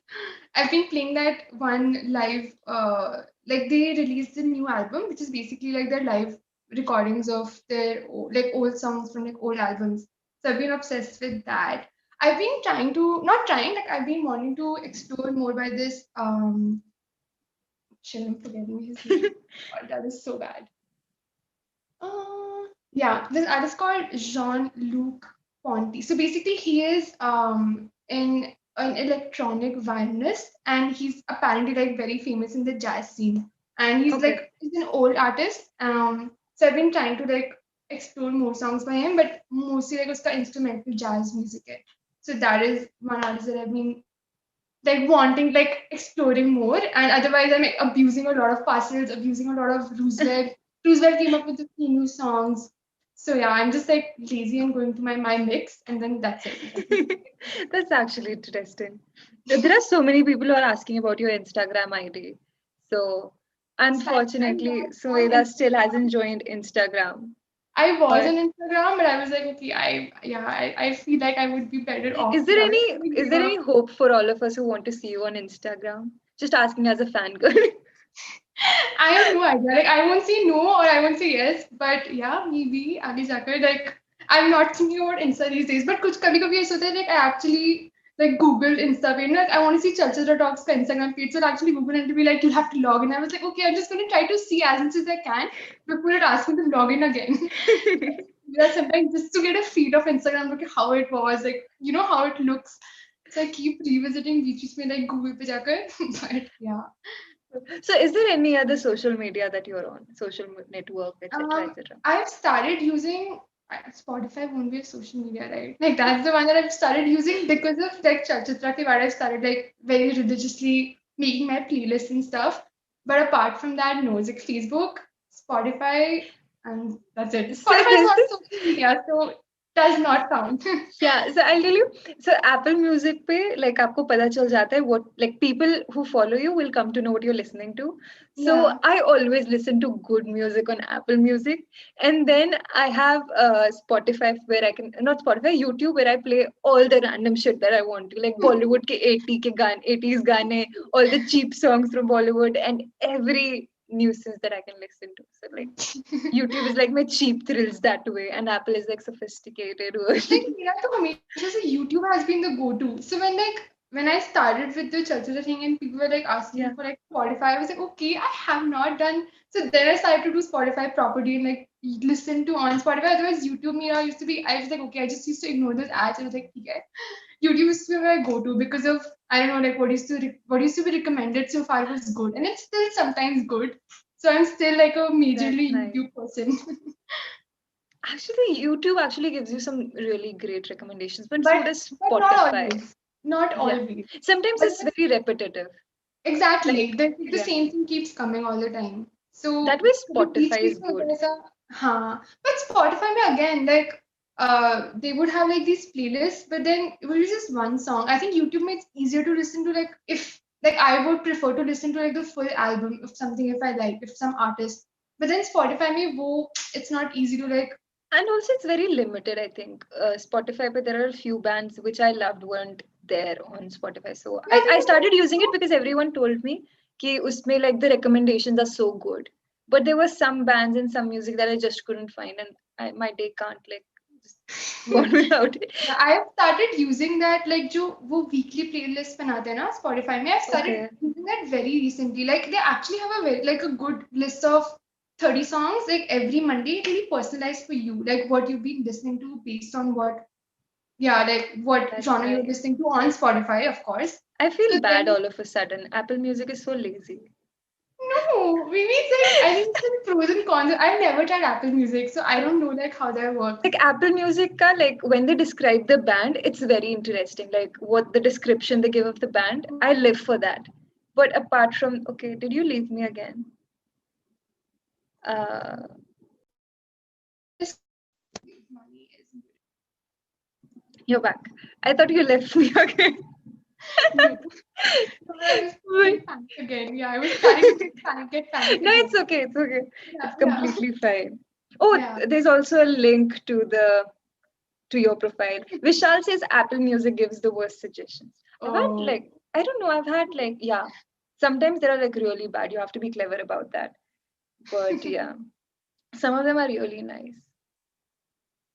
I've been playing that one live, like they released a new album, which is basically like their live recordings of their like old songs from like old albums. So I've been obsessed with that. I've been trying to, not trying, like I've been wanting to explore more by this, shit, I'm forgetting his name. God, that is so bad. Yeah, this artist called Jean-Luc Ponti. So basically, he is an electronic violinist, and he's apparently like very famous in the jazz scene. And Okay. he's an old artist. So I've been trying to like explore more songs by him, but mostly like uska instrumental jazz music. Hai. So that is one artist that I've been like wanting like exploring more, and otherwise I'm like, abusing a lot of parcels, abusing a lot of Roosevelt came up with a few new songs. So yeah, I'm just like lazy and going to my mix, and then that's it. That's actually interesting. There are so many people who are asking about your Instagram ID. So, Thanks, I'm unfortunately, not on Sumedha still Instagram. hasn't joined Instagram. I was on But Instagram, but I was like, okay, I feel like I would be better off without it. is there any hope for all of us who want to see you on Instagram? Just asking as a fangirl. I have no idea. Like I won't say no or I won't say yes, but yeah, maybe आगे जाकर like I'm not thinking about Insta these days. But कुछ कभी कभी ऐसा होता है like I actually like Googled Insta page. Like I want to see Chalchitra Talks का Instagram page. So I actually Google and to be like you'll have to log in. I was like okay, I'm just gonna try to see as much as I can before it asks me to log in again. That sometimes just to get a feed of Instagram, look at how it was, like you know how it looks. So I keep revisiting beaches में like Google पे जाकर. But yeah. So, is there any other social media that you're on? Social network, etc., Um, etc. I've started using Spotify won't be a social media, right? Like that's the one that I've started using because of like Chalchitra ke baad I've started like very religiously making my playlists and stuff. But apart from that, no, it's like Facebook, Spotify, and that's it. So, Spotify is there's not this. social media, so does not count. Yeah, so I'll tell you. So Apple Music पे like आपको पता चल जाता है what like people who follow you will come to know what you're listening to. So Yeah. I always listen to good music on Apple Music, and then I have Spotify where I can not Spotify YouTube where I play all the random shit that I want to like Bollywood के 80 के गाने 80s गाने all the cheap songs from Bollywood and every nuisance that I can listen to. So like YouTube is like my cheap thrills that way, and Apple is like sophisticated version. Like मेरा तो हमेशा से YouTube has been the go-to. So when I started with the Chalchula thing and people were like asking me Yeah, for like Spotify, I was like, okay, I have not done. So then I started to do Spotify properly and like listen to on Spotify. Otherwise, YouTube Mira used to be. I was like, okay, I just used to ignore those ads. I was like, okay. YouTube used to be my go-to because of I don't know like what used to be recommended so far was good and it's still sometimes good. So I'm still like a that's majorly nice. YouTube person. Actually, YouTube actually gives you some really great recommendations, but so but does but not Spotify. always. Not Yeah. always. Sometimes But it's very repetitive. exactly, Like, the yeah. same thing keeps coming all the time. That So way the beach Spotify is case में good. ऐसा हाँ. But Spotify में again like they would have like these playlists, but then it would be just one song. I think YouTube makes it easier to listen to like if like I would prefer to listen to like the full album of something if I like if some artist. But then Spotify में वो it's not easy to like And also it's very limited, I think. Spotify, but there are a few bands which I loved weren't there on Spotify. So yeah I because started using it because everyone told me कि उसमें like the recommendations are so good. But there were some bands and some music that I just couldn't find, and my day can't like just go on without it. yeah, I have started using that like जो वो weekly playlist बनाते हैं ना Spotify में I've started Okay, using that very recently like they actually have a very, like a good list of 30 songs like every Monday really personalized for you like what you've been listening to based on what yeah like what that's genre you're nice. listening to on Spotify of course I feel so bad then all of a sudden. Apple Music is so lazy. no maybe it's like I think it's like pros and cons I've never tried Apple Music so I don't know like how that works. Like Apple Music ka, like when they describe the band, it's very interesting. Like what the description they give of the band, I live for that. But apart from, okay, did you leave me again? Uh, Money is you're back. I thought you left me again. no. So I was Wait. getting panic again. Yeah, I was starting to get panic No, again. it's okay. It's okay. Yeah, It's yeah, completely fine. Oh, yeah. there's also a link to your profile. Vishal says Apple Music gives the worst suggestions. I've had Oh, like I don't know. I've had like yeah. Sometimes they are like really bad. You have to be clever about that. But yeah, some of them are really nice.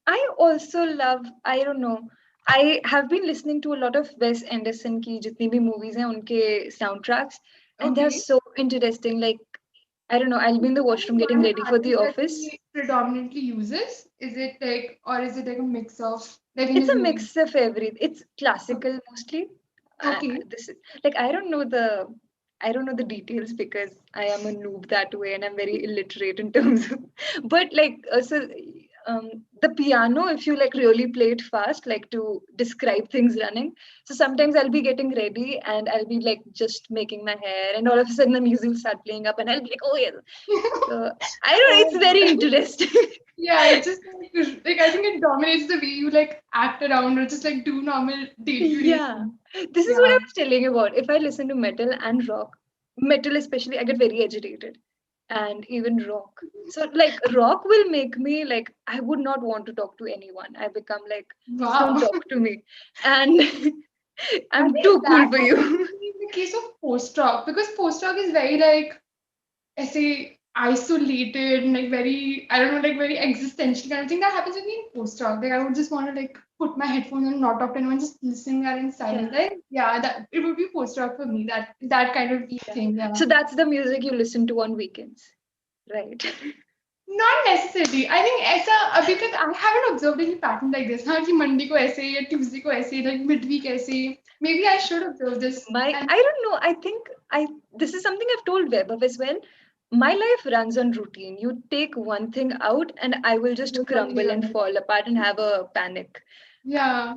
I also love, I don't know, I have been listening to a lot of Wes Anderson की जितनी भी movies हैं उनके soundtracks, and they're okay. so interesting. Like I don't know, I'll be in the washroom getting One ready for the artist that office. he predominantly uses? Is it like, or is it like a mix of like in It's his a movie? mix of everything. It's classical mostly. Okay. This is like I don't know the details because I am a noob that way and I'm very illiterate in terms of. But like the piano, if you like really play it fast, like to describe things running. So sometimes I'll be getting ready and I'll be like just making my hair, and all of a sudden the music will start playing up, and I'll be like, oh yeah. So I don't know. Oh It's very God. interesting. Yeah, it's just like I think it dominates the way you like act around or just like do normal day-to-day Yeah, things. this is what I Yeah. was telling you about. If I listen to metal and rock, metal especially, I get very agitated, and even rock. So, like, rock will make me like, I would not want to talk to anyone. I become like, please don't Wow. talk to me. And I I'm think too that cool for happens you. to me in the case of post-rock because post-rock is very like ऐसे isolated and like very I don't know like very existential kind of thing that happens with me in post-rock. Like I would just want to like put my headphones on and not talk to anyone, just listening there in silence. Yeah, Like yeah, that it would be post-rock for me. That kind of yeah. thing. Yeah. So that's the music you listen to on weekends, right? Not necessarily. I think ऐसा अभी तक I haven't observed any pattern like this. हाँ कि Monday को ऐसे या Tuesday को ऐसे like midweek ऐसे. Maybe I should observe this. And I don't know. I think I this is something I've told Webber as well. My life runs on routine. You take one thing out, and I will just this one crumble here. and fall apart and have a panic. Yeah.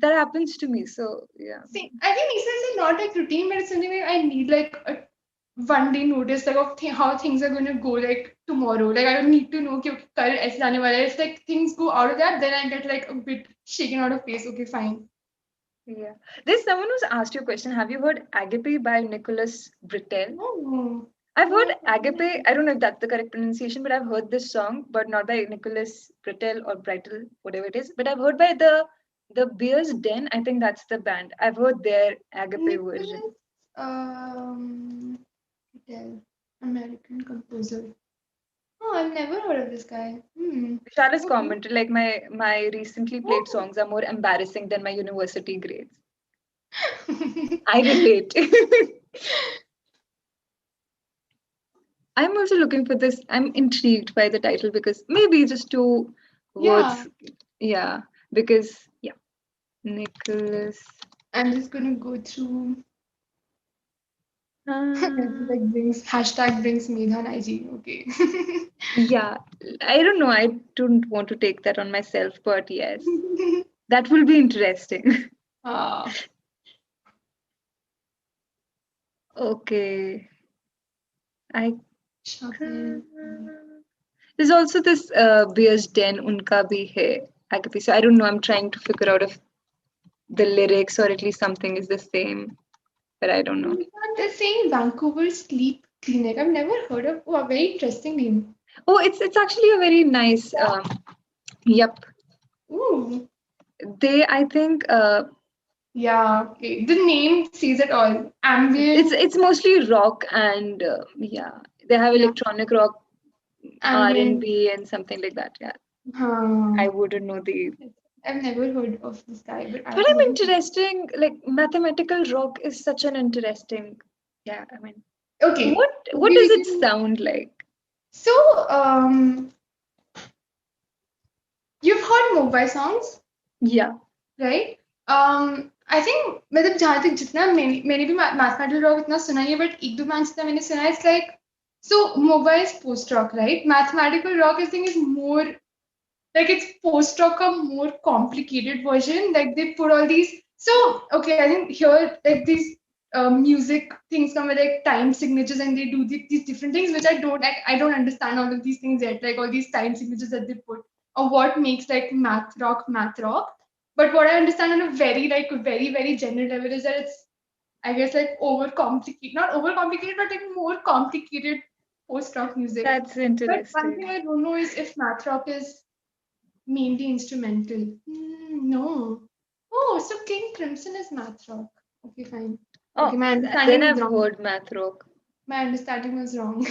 That happens to me. So yeah, See, I think this is not like routine, but it's something like I need like a 1 day notice like of how things are going to go like tomorrow. Like I don't need to know कि okay, कल ऐसे जाने वाला है. If like things go out of that, then I get like a bit shaken out of place. Okay, fine. yeah. There's someone who's asked you a question. Have you heard Agape by Nicholas Britell? Oh, I've heard no. Agape. I don't know if that's the correct pronunciation, but I've heard this song, but not by Nicholas Britell or Britell, whatever it is. But I've heard by the Beers Den. I think that's the band. I've heard their Agape version. Nicholas, um, tell. American composer. Oh, I've never heard of this guy. Vishal has Okay. commented like my recently played Oh. songs are more embarrassing than my university grades. I relate. I'm also looking for this. I'm intrigued by the title because maybe just two Yeah, words. Yeah, because yeah, Nicholas. I'm just gonna go through. Uh, Like brings hashtag brings Megha IG. Okay. yeah, I don't know. I don't want to take that on myself, but yes, that will be interesting. Ah, Okay, I. Shabir. There's also this Beer's Den Unka Bhi Hai Agapi. So I don't know. I'm trying to figure out if the lyrics or at least something is the same, but I don't know. They're saying Vancouver Sleep Clinic. I've never heard of. Oh, a very interesting name. Oh, it's actually a very nice. Yep. Ooh. They I think Yeah. Okay. The name says it all. it's Ambient. it's mostly rock and yeah, they have Yeah. electronic rock, R and Ambient. B and something like that. Yeah, I Huh. wouldn't know the. I've never heard of this guy, but But I've I'm never. interesting. Like mathematical rock is such an interesting. Yeah, I mean, Okay. what does it sound like? So, um, you've heard Mumbai songs, Yeah, right? I think मतलब जहाँ तक जितना मैंने भी mathematical rock इतना सुना नहीं है, but एक दो bands जितना मैंने सुना है, it's like so Mumbai is post rock, right? Mathematical rock I think is more like it's post rock a more complicated version. Like they put all these. So okay, I think here like these music things come with like time signatures and they do these different things which I don't understand all of these things yet. Like all these time signatures that they put or what makes like math rock. But what I understand on a very general level is that it's I guess like over complicated, not over complicated, but like more complicated post rock music. that's But one thing interesting. I don't know is if math rock is mainly instrumental. No. Oh, so King Crimson is math rock. Okay, fine. Okay, Oh, my then understanding was I've wrong. heard math rock. My understanding was wrong.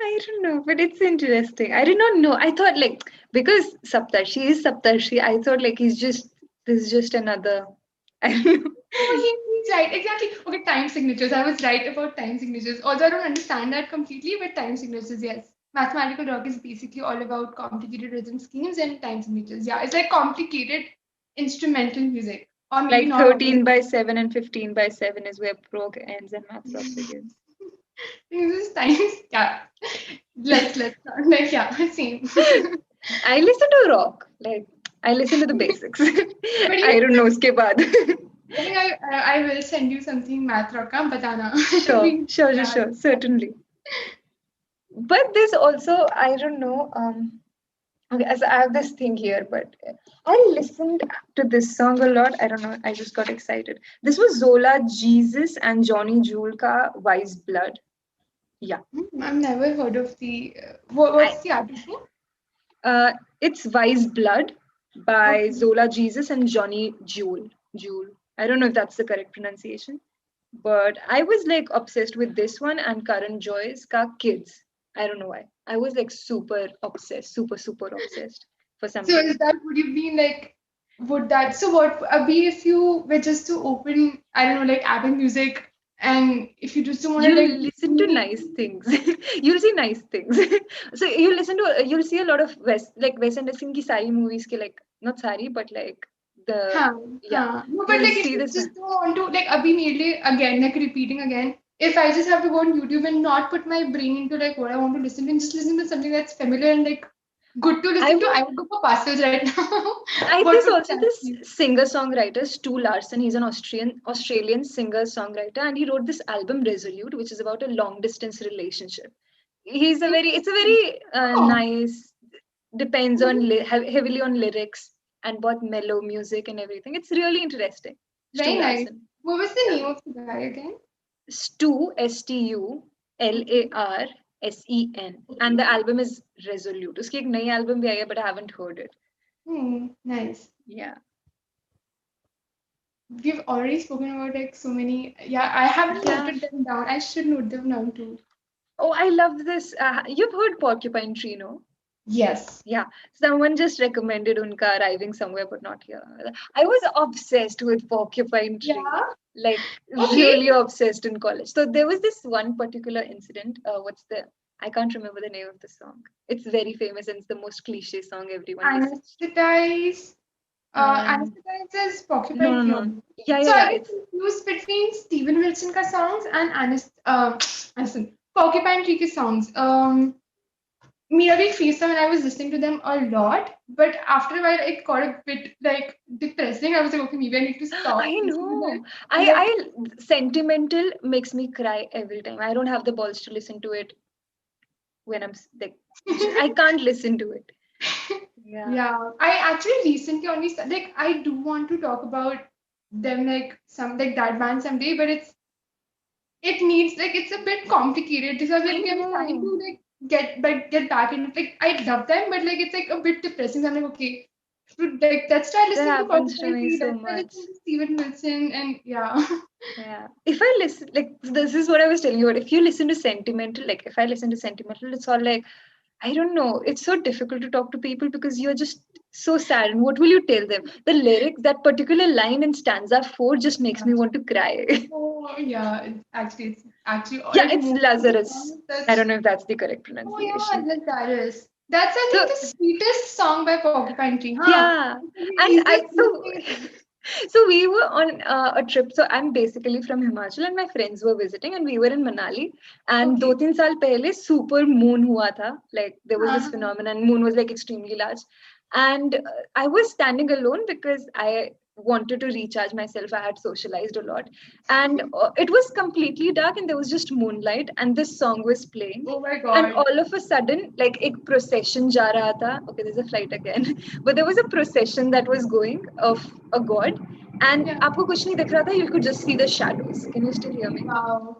I don't know, but it's interesting. I did not know. I thought like because Saptarshi is Saptarshi, I thought like he's just this is just another. I don't know. Oh, he's right. Exactly. Okay, time signatures. I was right about time signatures. Although I don't understand that completely, but time signatures, yes. Mathematical rock is basically all about complicated rhythm schemes and time signatures. Yeah, it's like complicated instrumental music. Or maybe Like not always. 13 by 7 and 15 by 7 is where prog ends and math rock begins. This times, yeah. Let's like yeah, same. I listen to rock. Like I listen to the basics. But you I don't know know, uske baad. I think I will send you something math rock ka batana. Sure, sure, sure, Yeah. sure, certainly. But there's also I don't know. Okay, as I have this thing here, but I listened to this song a lot. I don't know. I just got excited. This was Zola Jesus and Johnny Jewel ka Wise Blood. Yeah, I've never heard of the I what's the artist name? it's Wise Blood by Okay. Zola Jesus and Johnny Jewel. Jewel. I don't know if that's the correct pronunciation, but I was like obsessed with this one and Karan Joy's ka Kids. I don't know why. I was like super obsessed, super obsessed for some So is reason. that would you be like would that so what Abhi if you were just to open I don't know like Apple Music and if you just want to You'll like listen to nice things. You'll see nice things. So you'll see a lot of Wes Anderson ki sari movies ke like not sari but like the Huh, yeah No, but you'll like if see you this just don't want to, like Abhi nearly again, like repeating again. If I just have to go on YouTube and not put my brain into like what I want to listen to, and just listen to something that's familiar and like good to I listen to, would I would go for pastels right now. What there's would also that this be? singer songwriter Stu Larson. He's an Australian singer songwriter and he wrote this album Resolute which is about a long distance relationship. It's a Interesting. very Oh, nice, depends on heavily on lyrics and both mellow music and everything. It's really interesting. Stu very nice. Larson. What was the Yeah. name of the guy again? Stu Stularsen and the album is Resolute. उसकी एक नई album भी आई है but I haven't heard it. Nice. Yeah. we've already spoken about like so many. Yeah, I haven't Yeah. noted them down. I should note them down too. Oh, I love this. You've heard Porcupine Tree, no? Yes. Yeah, someone just recommended Unka arriving somewhere but not here. I was obsessed with Porcupine Tree, Yeah. like Okay. really obsessed in college. So there was this one particular incident. I can't remember the name of the song. It's very famous and it's the most cliche song everyone listens to. Anesthetize. Um, Anesthetize is no, Porcupine no, Tree no. only. Yeah, yeah, So I yeah. get confused between Steven Wilson ka songs and Porcupine Tree ke songs. Mira Big Fiesta, when I was listening to them a lot, but after a while it got a bit like depressing. I was like, okay, maybe I need to stop I listening to know. them. Like, Sentimental makes me cry every time. I don't have the balls to listen to it when like, I can't listen to it. Yeah. yeah, I actually recently only like I do want to talk about them like some like that band someday, but it needs like it's a bit complicated because like I okay, I'm trying know. to like get back in like I love them, but like it's like a bit depressing. So I'm like okay, so, like let's try That listening to happens to Porcupine me Tree, so let's try much. listening to Steven Wilson, and yeah. Yeah. If I listen, like, this is what I was telling you about. If you listen to sentimental, like, if I listen to sentimental, it's all like, I don't know. It's so difficult to talk to people because you're just so sad. And what will you tell them? The lyrics, that particular line in stanza 4 just makes me want to cry. Oh yeah, it's actually Yeah, like it's most of the Lazarus. songs I such. don't know if that's the correct Oh yeah, pronunciation. like that is. That's I So, think the sweetest song by Porcupine Tree, huh? yeah. It's like the And easiest listening. so we were on a trip. So I'm basically from Himachal, and my friends were visiting, and we were in Manali. And Okay. 2-3 साल पहले super moon हुआ था. Like there was this Uh-huh. phenomenon. Moon was like extremely large, and I was standing alone because I wanted to recharge myself. I had socialized a lot, and it was completely dark, and there was just moonlight, and this song was playing. Oh my And God. all of a sudden, like एक procession जा रहा था. Okay, there's a flight again. But there was a procession that was going of a god, and Yeah. आपको कुछ नहीं दिख रहा था. You could just see the shadows. Can you still hear me? Wow.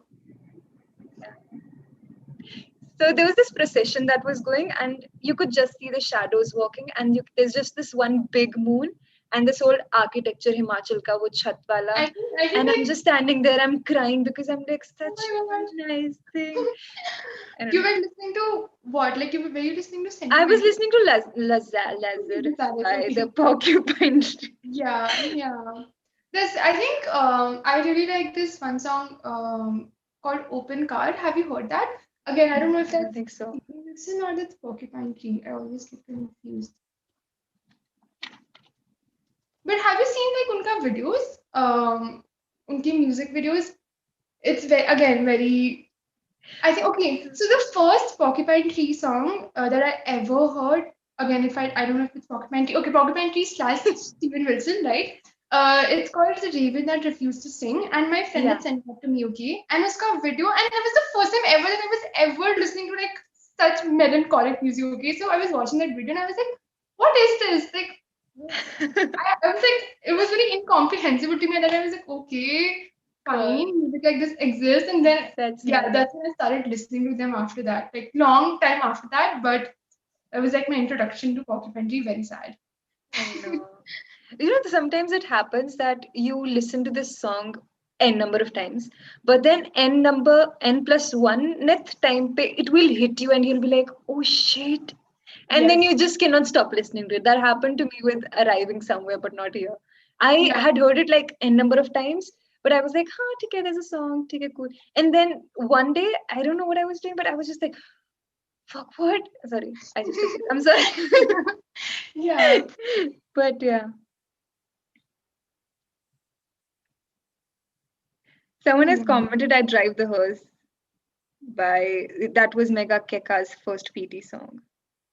So there was this procession that was going, and you could just see the shadows walking, and there's just this one big moon, and this old architecture Himachal ka wo chhat wala, I think and I'm just standing there, I'm crying because I'm like oh such my a nice thing. God. I don't You know. were listening to what? Like were you listening to I was sentimental? listening to Lazarus Gonzalez, by the okay. Porcupine. Yeah, yeah. This I think I really like this one song called Open Card. Have you heard that? Again, I don't know if I don't that's think so. Steven Wilson or that's Porcupine Tree. I always get confused. But have you seen like unka videos? Unki music videos. It's very again very. I think okay. So the first Porcupine Tree song that I ever heard. Again, if I don't know if it's Porcupine Tree. Okay, Porcupine Tree slash Steven Wilson, right? It's called The Raven That Refused to Sing, and my friend Yeah. had sent it to me, okay? And it's got video, and it was the first time ever that I was ever listening to like such melancholic music, okay? So I was watching that video and I was like, what is this? Like, I was like, it was very incomprehensible to me, and then I was like, okay, God, fine, music like this exists, and then that's yeah, nice. that's when I started listening to them after that, like long time after that, but it was like my introduction to Porcupine Tree, very sad. I know. Sometimes it happens that you listen to this song n number of times, but then n plus one nth time it will hit you and you'll be like, oh shit. And then Yes. you just cannot stop listening to it. That happened to me with Arriving Somewhere But Not Here. I Yeah. had heard it like n number of times, but I was like, okay, there's a song, okay, cool. And then one day, I don't know what I was doing, but I was just like, fuck, what? Sorry, I just took it. I'm sorry. Yeah. But yeah. Someone has Hmm. commented I Drive the Hearse by that was Mega Keka's first PT song.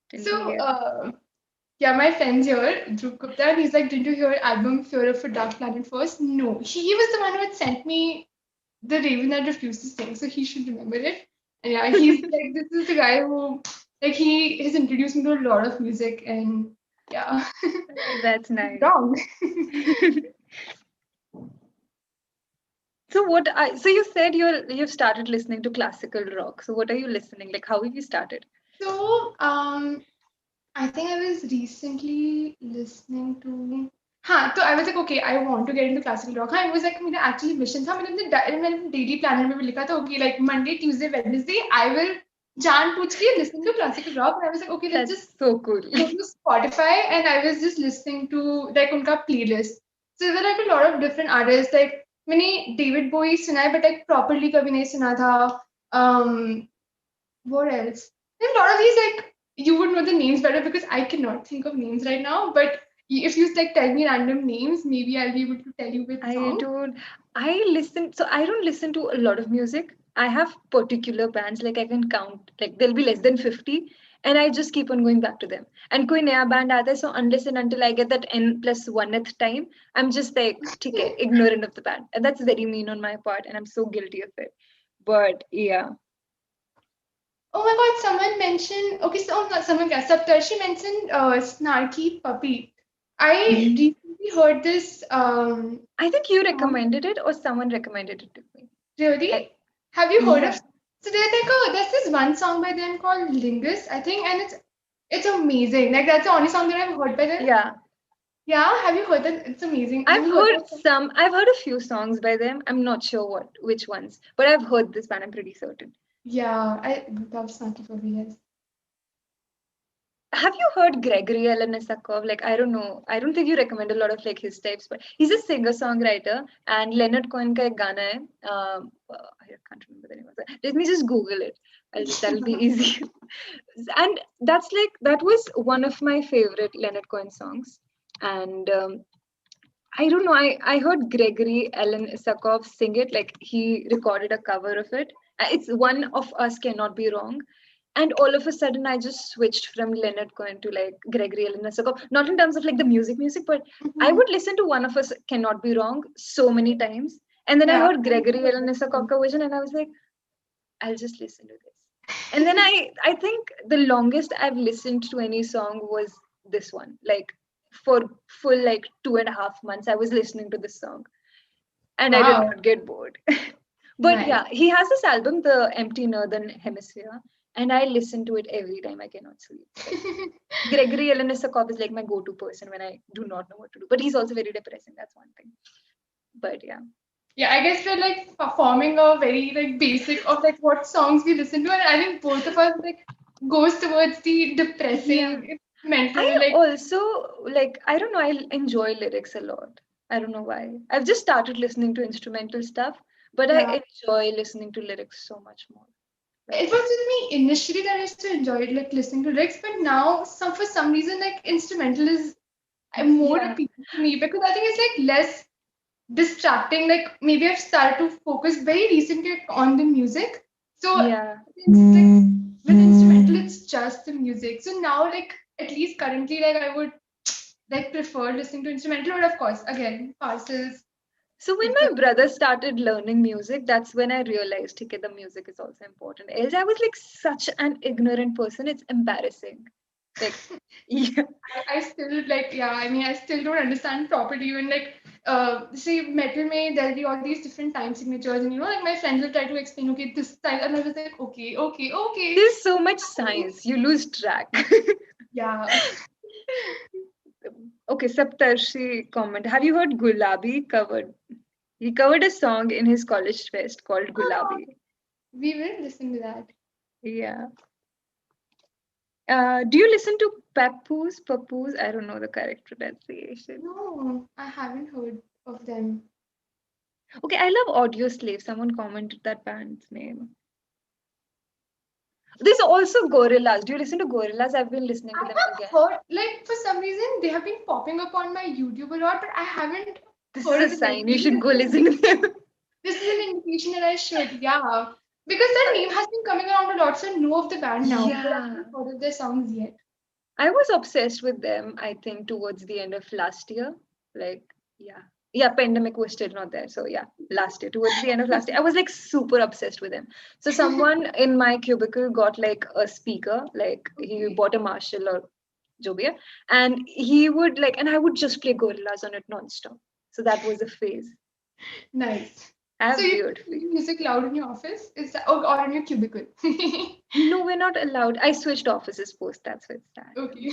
Didn't you So, hear? yeah, my friend's here, Dhruv Gupta, and he's like, didn't you hear album Fear of a Dark Planet first? No. He was the one who had sent me the Raven that refused to sing, so he should remember it. And yeah, he's like, this is the guy who, like, he has introduced me to a lot of music, and yeah, That's nice. wrong. So you said you've started listening to classical rock. So what are you listening? Like how have you started? So, I think I was recently listening to. हाँ तो I was like okay I want to get into classical rock. हाँ it was like मेरा actually मिशन था. मैंने daily planner में भी लिखा था okay like Monday Tuesday Wednesday I will जान पूछ के listen to classical rock. I was like okay let's That's just so cool. go to Spotify and I was just listening to like उनका playlist. So there are like a lot of different artists. Like मैंने David Bowie सुना है but like properly कभी नहीं सुना था. Um, what else? There's a lot of these like you would know the names better because I cannot think of names right now. But if you like tell me random names, maybe I'll be able to tell you which I song. don't. I don't listen to a lot of music. I have particular bands, like I can count, like there'll be less than 50, and I just keep on going back to them. And koi naya band aata hai, so unless and until I get that n plus one time, I'm just like, ठीक है, ignorant of the band. And that's very mean on my part, and I'm so guilty of it. But yeah. Oh my God! Someone mentioned. Okay, so not someone. Saptarshi mentioned Snarky Puppy. I recently heard this. I think you Song. recommended it or someone recommended it to me. I, Really? Have you heard of? yeah. So there's this one song by them called Lingus, I think, and it's amazing. Like that's the only song that I've heard by them. Yeah. Yeah, have you heard that? It's amazing. Have you heard that song? I've heard a few songs by them. I'm not sure which ones, but I've heard this band, I'm pretty certain. Yeah, I love Snarky Puppy. Yes. Have you heard Gregory Alan Isakov? Like, I don't know. I don't think you recommend a lot of like his types, but he's a singer-songwriter. And Leonard Cohen ka ek gana hai. I can't remember the name of it. Let me just Google it. That'll be easy. And that was one of my favorite Leonard Cohen songs. And I don't know. I heard Gregory Alan Isakov sing it. Like he recorded a cover of it. It's One of Us Cannot Be Wrong. And all of a sudden, I just switched from Leonard Cohen to like Gregory Alan Isakov. Not in terms of like the music, but I Mhm. would listen to One of Us Cannot Be Wrong so many times. And then I Yeah. heard Gregory Alan Isakov ka version, and I was like, I'll just listen to this. And then I think the longest I've listened to any song was this one. Like for full like 2.5 months, I was listening to this song, and I did Wow. not get bored. But Nice. yeah, he has this album, The Empty Northern Hemisphere, and I listen to it every time I cannot sleep. Like Gregory Elenisakov is like my go-to person when I do not know what to do. But he's also very depressing. That's one thing. But yeah. Yeah, I guess we're like performing a very like basic of like what songs we listen to, and I think both of us like goes towards the Yeah. depressing, mental I like. also like I don't know, I enjoy lyrics a lot. I don't know why. I've just started listening to instrumental stuff, but I Yeah. enjoy listening to lyrics so much more. Like It was with me initially that I used to enjoy it, like listening to lyrics, but now some for some reason like instrumental is more yeah. appealing to me because I think it's like less distracting. Like maybe I've started to focus very recently on the music. So Yeah. it's like with instrumental, it's just the music. So now like at least currently like I would like prefer listening to instrumental, but of course again parcels So when if my the brother started learning music, that's when I realized, okay, the music is also important. Else I was like such an ignorant person. It's embarrassing. Like, yeah, I still like yeah I mean I still don't understand properly when like say metal may there'll be all these different time signatures and like my friends will try to explain okay this time and I was like okay there's so much science, you lose track. yeah. Okay, Saptarshi comment. Have you heard Gulabi covered? He covered a song in his college fest called Oh, Gulabi. we will listen to that. Yeah. Do you listen to Papoose? Papoose? I don't know the correct pronunciation. No, I haven't heard of them. Okay, I love Audio Slave. Someone commented that band's name. There's also Gorillas. Do you listen to Gorillas? I've been listening I to them have again. heard like for some reason they have been popping up on my YouTube a lot, but I haven't This is heard a of it. Like sign. You maybe should go listen to them. this is an indication that I should, yeah. Because that name has been coming around a lot, so I know of the band now, but I Yeah. haven't heard of their songs yet. I was obsessed with them, I think, towards the end of last year. Like, yeah. Yeah, pandemic was still not there. So yeah, last year, towards the end of last year, I was like super obsessed with them. So someone in my cubicle got like a speaker, like he Okay. bought a Marshall or jo bhi hai, and he would like, and I would just play Gorillaz on it nonstop. So that was a phase. Nice. So Have you weird play feet. music loud in your office? Is that, or in your cubicle? No, we're not allowed. I switched offices post. That's what's sad. Okay.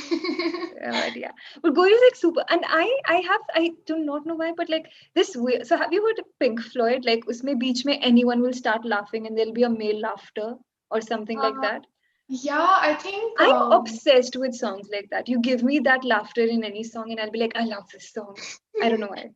But yeah, but Gory is like super, and I do not know why, but like this weird. So have you heard of Pink Floyd? Like, usme beech mein anyone will start laughing, and there'll be a male laughter or something like Uh, that. yeah, I think I'm obsessed with songs like that. You give me that laughter in any song, and I'll be like, I love this song. I don't know why.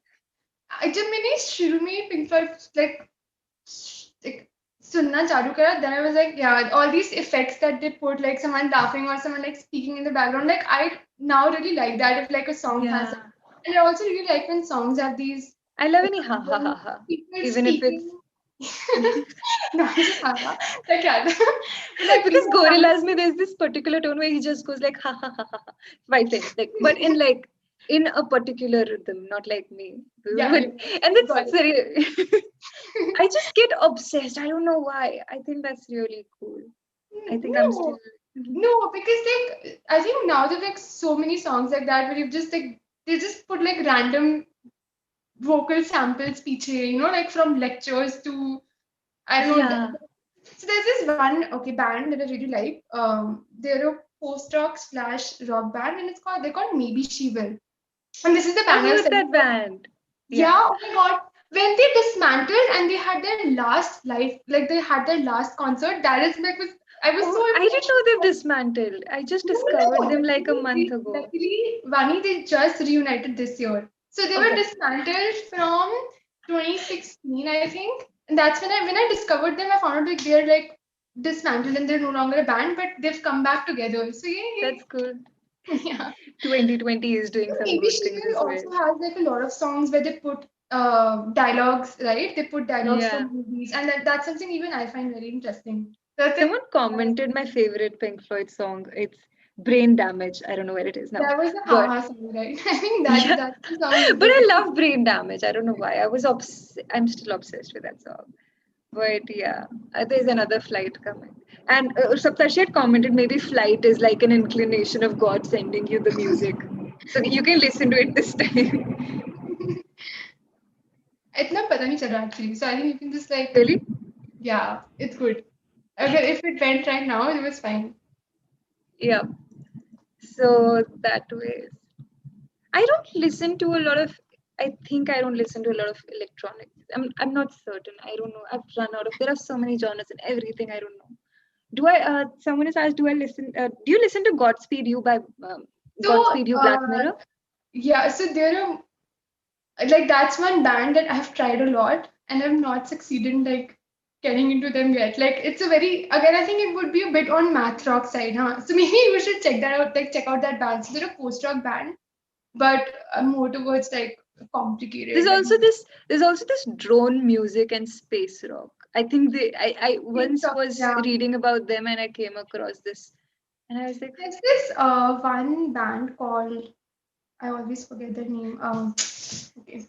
जब मैंने शुरू में pink Floyd like सुनना चालू करा, then I was like, yeah, all these effects that they put, like someone laughing or someone like speaking in the background, like I now really like that if like a song has Yeah, that. And I also really like when songs have these I love like any ha ha ha random ha, people even if it's speaking. Not just haha, like yeah, but like because people Gorillaz mein there's this particular tone where he just goes like ha ha ha ha ha, five things like, but in a particular rhythm, not like me. yeah, But yeah, and it's got very, it. I just get obsessed. I don't know why. I think that's really cool. I think I'm still. No, no, because like I think now there's like so many songs like that where you just like they just put like random vocal samples piche, like from lectures to I don't know. Yeah. So there's this one band that I really like. They're a post rock slash rock band, and they're called Maybe She Will. And this is the I've band I was heard telling that you about. band. Yeah, Yeah. oh my god. When they dismantled and they had their last live, like they had their last concert, that is like I was Oh, so I didn't know they've emotional. dismantled. I just No, discovered no. them like a month ago. Luckily, Vani, they just reunited this year. So they were Okay. dismantled from 2016, I think. And that's when I discovered them, I found out like they're like dismantled and they're no longer a band, but they've come back together. So That's cool. yeah. Yeah. 2020 is doing some Maybe good she things will as well. also has like a lot of songs where they put dialogues, right? They put dialogues Yeah. from movies, and that's something even I find very interesting. That's like Someone commented my favorite Pink Floyd song. It's Brain Damage. I don't know where it is now. that was the But haha song, right? I think yeah. that's the song with But I the love Brain Damage. I don't know why. I'm still obsessed with that song. But yeah, there's another flight coming. And Saptarshi had commented maybe flight is like an inclination of God sending you the music. So you can listen to it this time. इतना पता नहीं चल रहा actually. So I think you can just like, Really? yeah, it's good. अगर if it went right now, it was fine. Yeah. So that way. I don't listen to a lot of. I think I don't listen to a lot of electronic. I'm not certain. I don't know. I've run out of. There are so many genres and everything. I don't know. Do I? Someone has asked. Do I listen? Do you listen to Godspeed You by So Godspeed You Black Mirror? yeah, so there are like that's one band that I've tried a lot and I've not succeeded in like getting into them yet. Like it's a very again I think it would be a bit on math rock side, huh? So maybe you should check that out, like check out that band. So they're a post rock band, but more towards like There's complicated, like also this. There's also this drone music and space rock. I think they. I once was yeah. reading about them and I came across this and I was like, There's this one band called I always forget their name. Okay.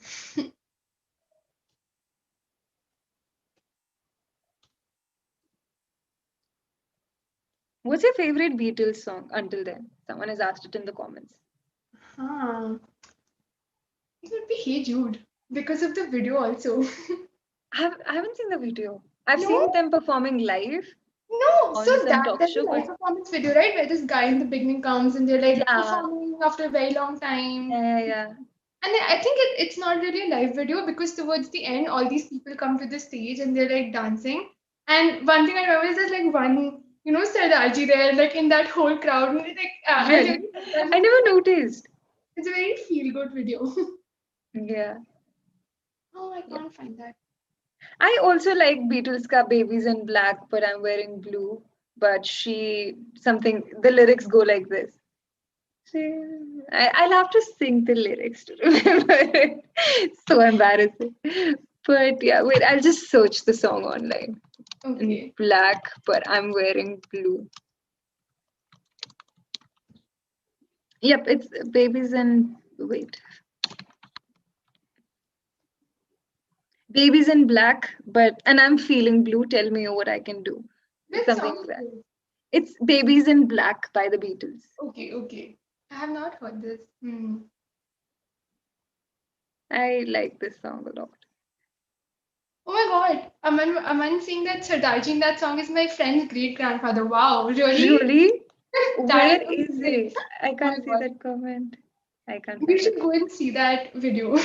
"What's your favorite Beatles song?" Until then, someone has asked it in the comments. Huh. It would be Hey Jude because of the video also. I haven't seen the video. I've seen No, them performing live no. So on some that talk that's a show, but live performance video, right? Where this guy in the beginning comes and they're like yeah, performing after a very long time. yeah. And then I think it's not really a live video because towards the end, all these people come to the stage and they're like dancing. And one thing I remember is there's like one, Sardaji there, like in that whole crowd. And it's like, I Really? really like that. I never noticed. It's a very feel good video. Yeah. Oh, I Yeah. can't find that. I also like Beatles ka Babies in Black, but I'm wearing blue. But the lyrics go like this. She, I'll have to sing the lyrics to remember it. So embarrassing. But yeah, wait, I'll just search the song online. In Okay. black, but I'm wearing blue. Yep, it's Babies in wait. Babies in black, but and I'm feeling blue. Tell me what I can do. Which Something song like is that. this? It's Babies in Black by the Beatles. Okay, okay. I have not heard this. Hmm. I like this song a lot. Oh my Aman saying that Sardaji in that song is my friend's great grandfather. Wow, really? Really? That Where is is amazing. it? I Oh my can't see god. that comment. I can't You find it. should go and see that video.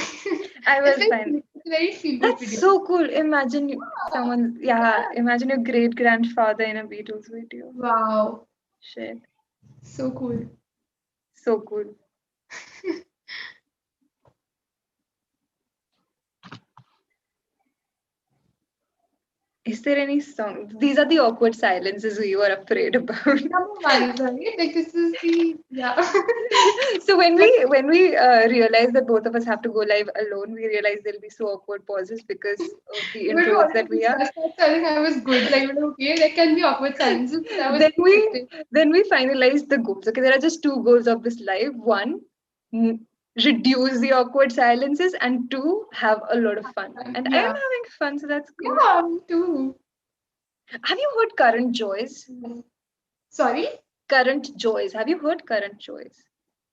I It's will find. it's a very feel good That's video. so cool. Imagine someone, yeah, Yeah. imagine your great grandfather in a Beatles video. Wow. Shit. So cool. So cool. Is there any song? These are the awkward silences we were afraid about. Number one, right? Like this is the yeah. So when But we realize that both of us have to go live alone, we realize there'll be so awkward pauses because of the we introverts already that we are. discussed that, so I think I was good. Like, we're like, okay, there can be awkward silences, but that was Then we interesting. then we finalize the goals. Okay, there are just two goals of this live. One, n- reduce the awkward silences, and two, have a lot of fun. And I am Yeah. having fun, so that's cool. Yeah, me too. Have you heard Current Joys? Sorry? Current Joys. Have you heard Current Joys?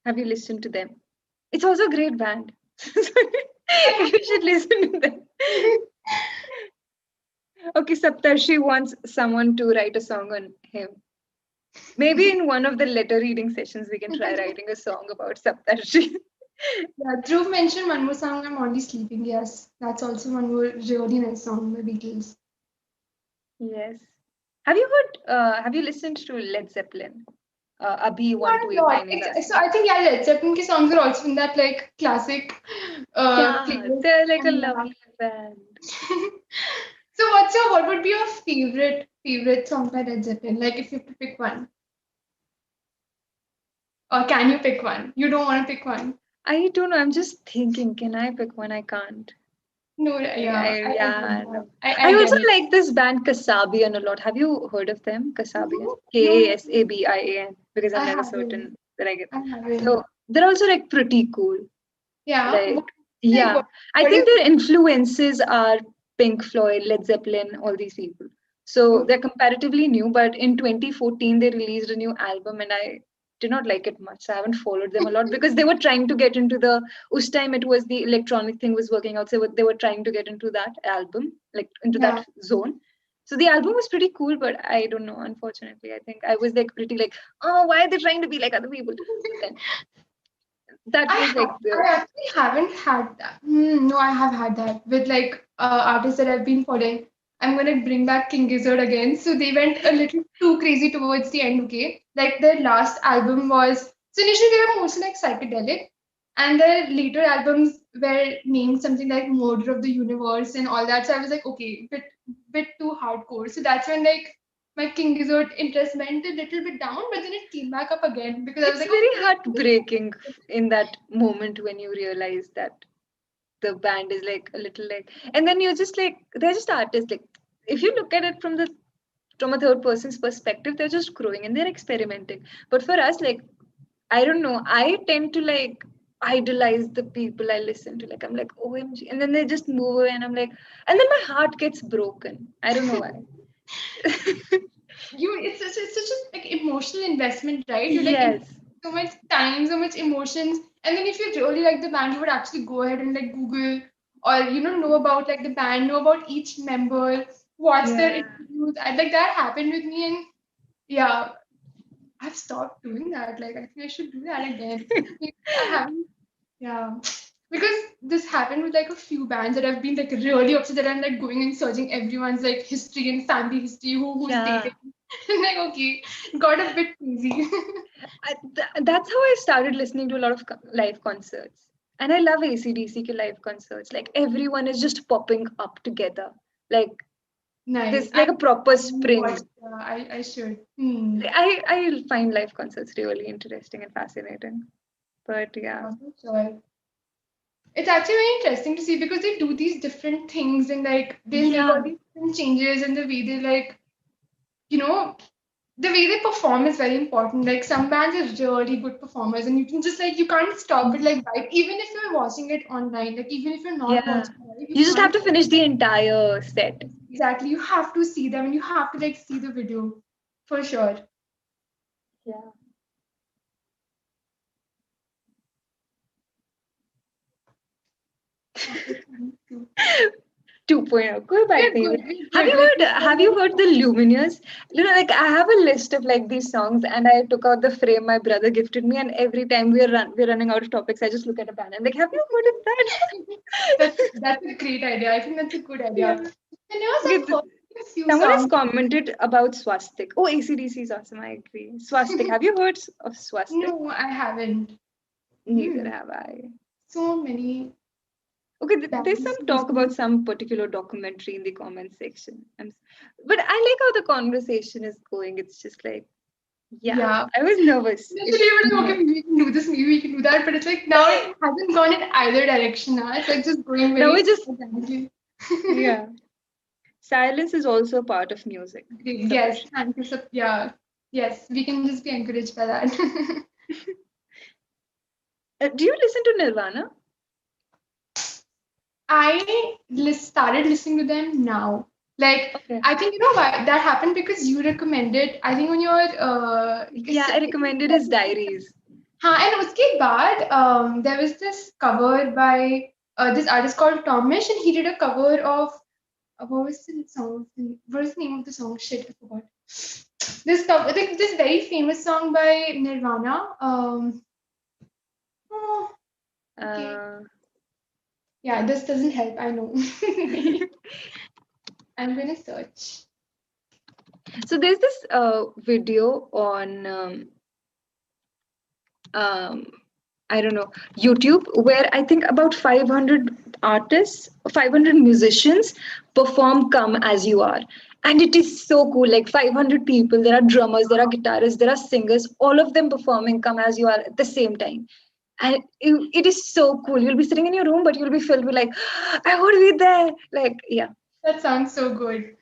Have you listened to them? It's also a great band. You should listen to them. Okay, Saptarshi wants someone to write a song on him. Maybe in one of the letter reading sessions, we can try writing a song about Saptarshi. Yeah, Dhruv mentioned one more song, I'm Only Sleeping. Yes, that's also one more really nice song by Beatles. Yes. Have you listened to Led Zeppelin? Abhi Not want to a lot. Maine So I think yeah, Led Zeppelin ke songs are also in that like classic Yeah, playlist. they're like a And yeah. lovely band. So what would be your favorite song by Led Zeppelin? Like if you have to pick one. Or can you pick one? You don't want to pick one. I don't know. I'm just thinking, can I pick one? I can't. No, yeah, I get Yeah, that. no. I I get also it. like this band Kasabian a lot. Have you heard of them? Kasabian? No, no, no, Kasabian. Because I'm I like a haven't. certain that I get. I haven't. So they're also like pretty cool. Yeah. Like, Like yeah. I what think is their influences are Pink Floyd, Led Zeppelin, all these people. So okay. they're comparatively new, but in 2014 they released a new album and I did not like it much. So I haven't followed them a lot because they were trying to get into the us time it was the electronic thing was working out. So they were trying to get into that album, like into that Yeah. zone. So the album was pretty cool, but I don't know, unfortunately. I think I was like pretty like, oh, why are they trying to be like other people? But then that was like I the actually haven't had that. No, I have had that with like artists that I've been following. I'm gonna bring back King Gizzard again. So they went a little too crazy towards the end. Okay, like their last album was so initially they were mostly like psychedelic, and their later albums were named something like Murder of the Universe and all that. So I was like, okay, bit too hardcore. So that's when like my King Gizzard interest went a little bit down, but then it came back up again because I was it's like, very okay. heartbreaking in that moment when you realize that the band is like a little like and then you're just like they're just artists like if you look at it from a third person's perspective they're just growing and they're experimenting but for us like I don't know I tend to like idolize the people I listen to like I'm like OMG and then they just move away and I'm like and then my heart gets broken I don't know why It's such a like emotional investment, right? You like invest yes so much time, so much emotions, and then if you really like the band, you would actually go ahead and like Google or know about like the band, know about each member, watch their yeah interviews. I like that happened with me, and yeah, I've stopped doing that. Like I think I should do that again. Like, I haven't. Yeah. Because this happened with like a few bands that I've been like really upset that I'm like going and searching everyone's like history and family history, who's yeah dating. Like okay, got a bit crazy. That's how I started listening to a lot of live concerts. And I love AC/DC live concerts. Like everyone is just popping up together. Like Nice. this, like a proper I haven't watched. spring. I should. Hmm. I find live concerts really interesting and fascinating. But yeah, Yeah, for sure. It's actually very interesting to see because they do these different things and like they make all yeah, these different changes and the way they like you know the way they perform is very important. Like some bands are really good performers, and you can just like you can't stop it like vibe. Even if you're watching it online, like even if you're not yeah. watching live, you You just have can't to finish the entire set. exactly. You have to see them, and you have to like see the video for sure. Yeah. 2.0. कोई बात We're नहीं. good. We're Have good. you Like, heard? Have you heard the Lumineers? You know, like I have a list of like these songs, and I took out the frame my brother gifted me, and every time we're running out of topics, I just look at a band and like, have you heard of that? that's a great idea. I think that's a good idea. Yeah. And there was Okay, a few someone has songs. commented about Swastik. Oh, ACDC is awesome. I agree. Swastik. Have you heard of Swastik? No, I haven't. Neither Hmm. have I. So many Okay, there's bands some to talk about listen some particular documentary in the comment section. But I like how the conversation is going. It's just like, to. yeah, Yeah. I was nervous. Initially, we were like, okay, maybe we can do this, maybe we can do that, but it's like now it hasn't gone in either direction now. It's like just going Now we very just, organically. yeah. Silence is also a part of music. Great. Yes, Submission. thank you. So, yeah. Yes, we can just be encouraged by that. Do you listen to Nirvana? I started listening to them now. Like, Okay. I think you know why that happened because you recommended. I think on your Yeah, I recommended his diaries. हाँ, and उसके बाद there was this cover by this artist called Tomish, and he did a cover of what was the song? What is the name of the song? Shit, I forgot. This cover, this very famous song by Nirvana. Oh, okay. Uh, Yeah, this doesn't help. I know. I'm gonna search. so there's this video on um, I don't know, YouTube, where I think about 500 artists, 500 musicians perform Come As You Are. And it is so cool. Like 500 people, there are drummers, there are guitarists, there are singers, all of them performing Come As You Are at the same time. And it is so cool. You'll be sitting in your room, but you'll be filled with like, I want to be there. Like, yeah. That sounds so good.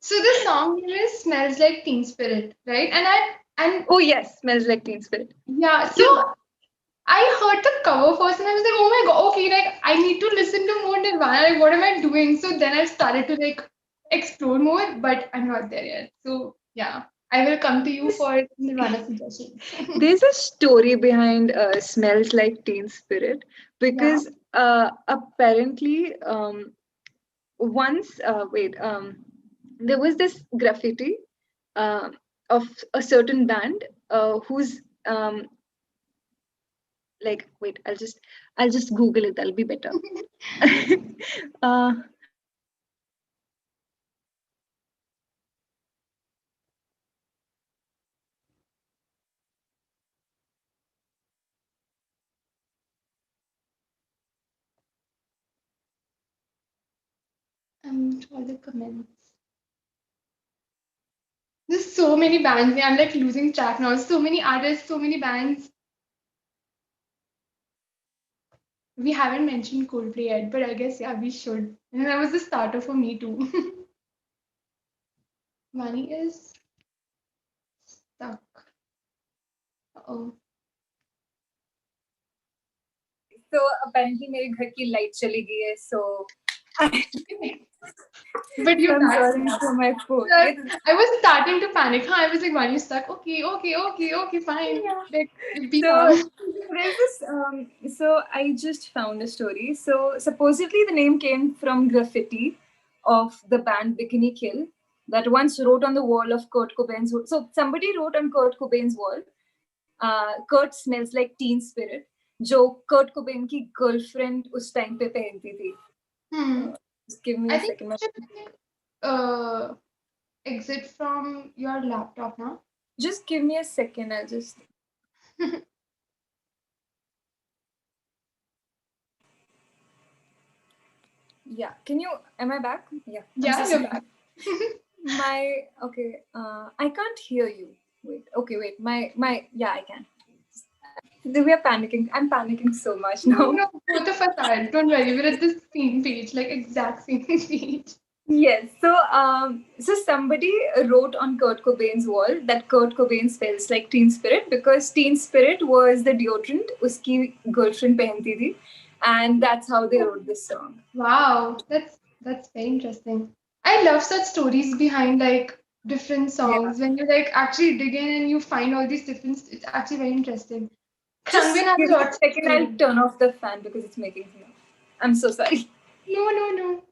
So the song is "Smells Like Teen Spirit," right? And Oh, yes, smells like Teen Spirit. yeah, so You I heard the cover first and I was like, oh my god, okay, like I need to listen to more Nirvana. Like, what am I doing? So then I started to like explore more, but I'm not there yet. So yeah, I will come to you for Nirvana suggestions. There's a story behind Smells Like Teen Spirit Yeah. because apparently once, there was this graffiti uh, of a certain band who's like, wait, I'll just Google it, that'll be better. uh, All the comments. There's so many bands. I'm like losing track now. So many artists, so many bands. We haven't mentioned Coldplay yet, but I guess yeah, we should. And that was the starter for me too. Money is stuck. Oh. So apparently मेरे घर की light चली गई है, so But you're I'm back. sorry for my phone. I was starting to panic. Huh? I was like, why are you stuck? Okay, okay, okay, okay, fine. Yeah. Like, be So calm. there's this. So I just found a story. So supposedly the name came from graffiti of the band Bikini Kill that once wrote on the wall of Kurt Cobain's. So somebody wrote on Kurt Cobain's wall, "Kurt smells like teen spirit," जो Kurt Cobain की girlfriend उस time पे पहनती थी. Hmm. Just give me I a think second. you should like, uh, exit from your laptop now. Just give me a second. I'll just. Yeah. Can you? Am I back? Yeah. Yeah, you're back. Okay. I can't hear you. Wait. Okay. Wait. My. Yeah, I can. We are panicking. I'm panicking so much No, now. no, both of us are. Don't worry, we're at the same page, like exact same page. Yes. So somebody wrote on Kurt Cobain's wall that Kurt Cobain smells like Teen Spirit because Teen Spirit was the deodorant uski girlfriend pehnti thi, and that's how they wrote this song. Wow, that's very interesting. I love such stories behind like different Yeah. songs. When you like actually dig in and you find all these different, it's actually very interesting. Just Sangvin has give me a lots of second. I'll stories. turn off the fan because it's making noise. I'm so sorry. No, no, no.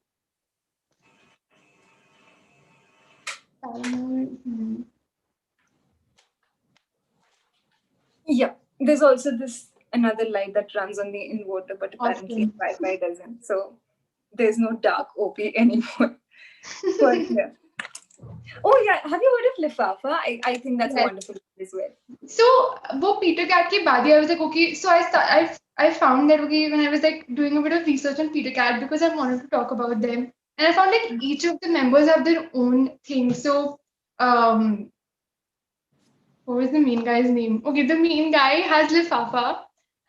There's also this another light that runs on the inverter, but apparently Awesome. Wi-Fi doesn't. So there's no dark OP anymore. But yeah. Oh yeah, have you heard of Lifafa? I think that's a Yes. wonderful book as well. So, वो Peter Cat के बाद ही I was like, okay. So I found that okay when I was like doing a bit of research on Peter Cat because I wanted to talk about them, and I found like each of the members have their own thing. So, um, what was the main guy's name? Okay, the main guy has Lifafa,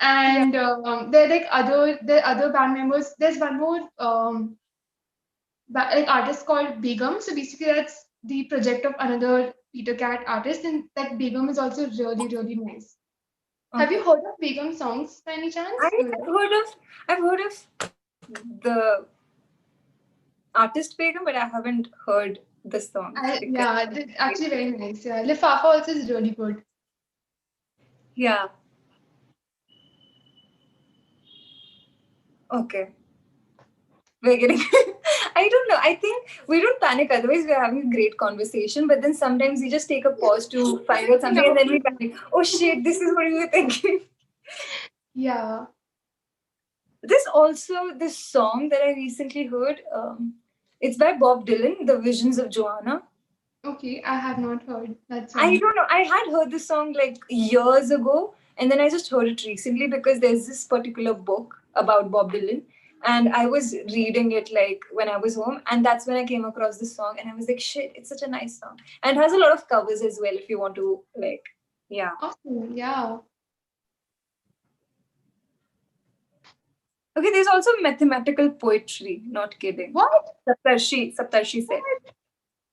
Yeah. and there are like other band members. There's one more like artist called Begum. So basically, that's the project of another Peter Cat artist, and that Begum is also really nice. Have you Okay. heard of Begum songs by any chance? I've heard of the artist Begum, but I haven't heard the songs because Yeah, actually very nice. Yeah, Lifafa also is really good. yeah. Okay. We're getting I don't know. I think we don't panic, otherwise we're having a great conversation. But then sometimes we just take a pause to find out something and No. then we panic. Oh shit, this is what we were thinking. Yeah. There's also this song that I recently heard. It's by Bob Dylan, The Visions of Joanna. Okay, I have not heard that I song. don't know. I had heard this song like years ago, and then I just heard it recently because there's this particular book about Bob Dylan, and I was reading it like when I was home, and that's when I came across this song, and I was like, shit, it's such a nice song, and it has a lot of covers as well. If you want to like, yeah. Awesome. Yeah. Okay, there's also mathematical poetry. Not kidding. What? Saptarshi said. What?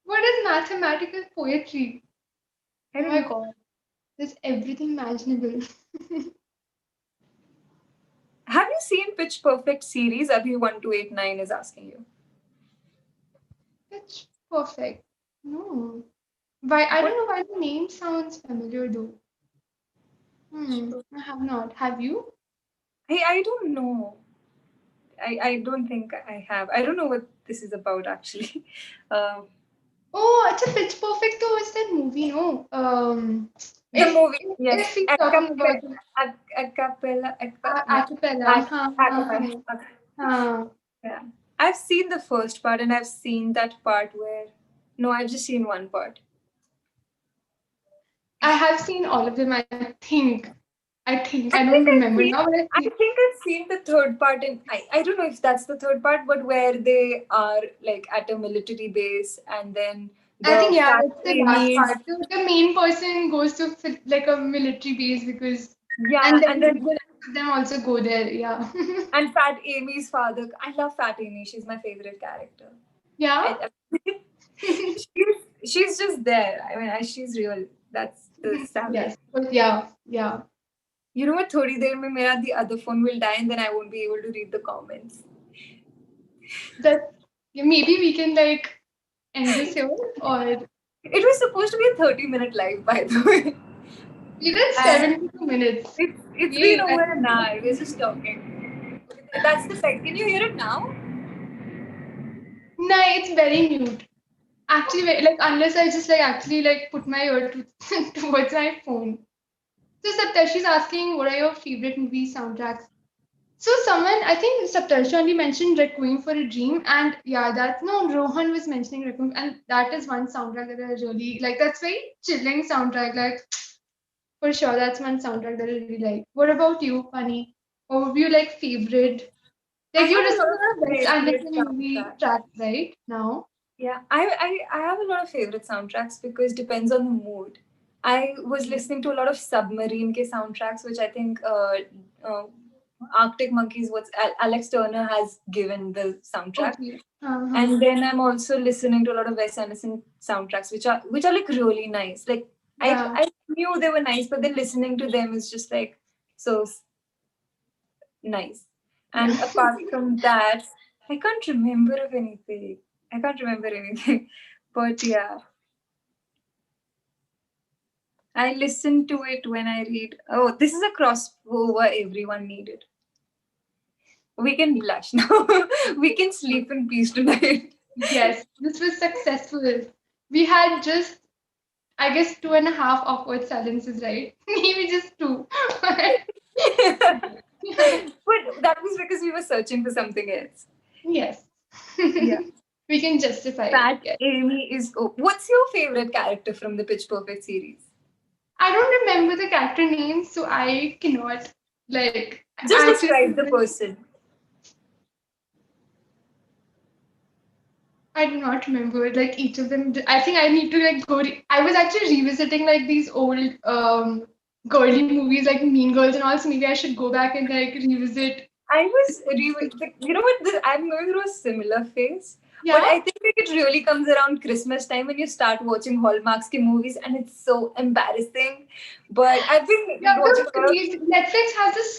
What is mathematical poetry? I Oh don't my know. god. There's everything imaginable. Have you seen Pitch Perfect series? Abhi1289 is asking you. It's perfect. No. Why? I What? don't know why the name sounds familiar though. I have not. Have you? I don't know. I don't think I have. I don't know what this is about actually. Um, Oh, it's a Pitch Perfect though. It's that movie, no? the movie, yes. If we're talking about the A cappella, no, acapella, a cappella. huh. Yeah. I've seen the first part and I've seen that part where, no, I've just seen one part. I have seen all of them. I think I I don't think I've remember seen, now, but I think I've seen the third part in, I don't know if that's the third part, but where they are like at a military base and then I think the yeah, fat that's the last Amy's, part. The main person goes to like a military base because, yeah, and then and then the rest of them also go there. Yeah. and Fat Amy's father. I love Fat Amy. She's my favorite character. Yeah. She's just there. I mean, she's real. That's the savage. Yes. But yeah. Yeah. You know what? थोड़ी देर में मेरा the other phone will die and then I won't be able to read the comments. That maybe we can like end this here or It was supposed to be a 30-minute live, by the way. we did And 72 minutes. it's been Yay. over an hour. We're just talking. That's the fact. Can you hear it now? Nah, it's very mute. Actually, like unless I just like actually like put my ear towards my phone. So Saptarshi's asking, what are your favorite movie soundtracks? So someone, I think Saptarshi only mentioned Requiem for a Dream, and yeah, that no, Rohan was mentioning Requiem, and that is one soundtrack that I really like. That's very chilling soundtrack, like for sure. That's one soundtrack that I really like. What about you, Funny? What would be your like favorite? I Like you have a listen lot to of a lot of Wes favorite Anderson movie soundtracks. tracks, right? Now. Yeah, I have a lot of favorite soundtracks because depends on the mood. I was listening to a lot of Submarine ke soundtracks, which I think uh, Arctic Monkeys, Alex Turner has given the soundtrack. Okay. Uh-huh. And then I'm also listening to a lot of Wes Anderson soundtracks, which are like really nice. Like Yeah. I knew they were nice, but then listening to them is just like so nice. Yeah. And apart from that, I can't remember of anything. I can't remember anything. But yeah, I listen to it when I read. Oh, this is a crossover everyone needed. We can blush now. We can sleep in peace tonight. Yes, this was successful. We had just I guess 2.5 awkward silences, right? Maybe just two. But that was because we were searching for something else. Yes. Yeah. We can justify it. That Yes. Amy is. Oh, what's your favorite character from the Pitch Perfect series? I don't remember the character names, so I cannot like Just actually. describe the person. I do not remember like each of them. I think I need to like go. I was actually revisiting like these old girly movies like Mean Girls and all. So maybe I should go back and like revisit. You know what? I'm going through a similar phase, but Yeah. I think like, it really comes around Christmas time when you start watching Hallmark's ki movies, and it's so embarrassing. But I've been Yeah, watching the a lot of. crazy Netflix has this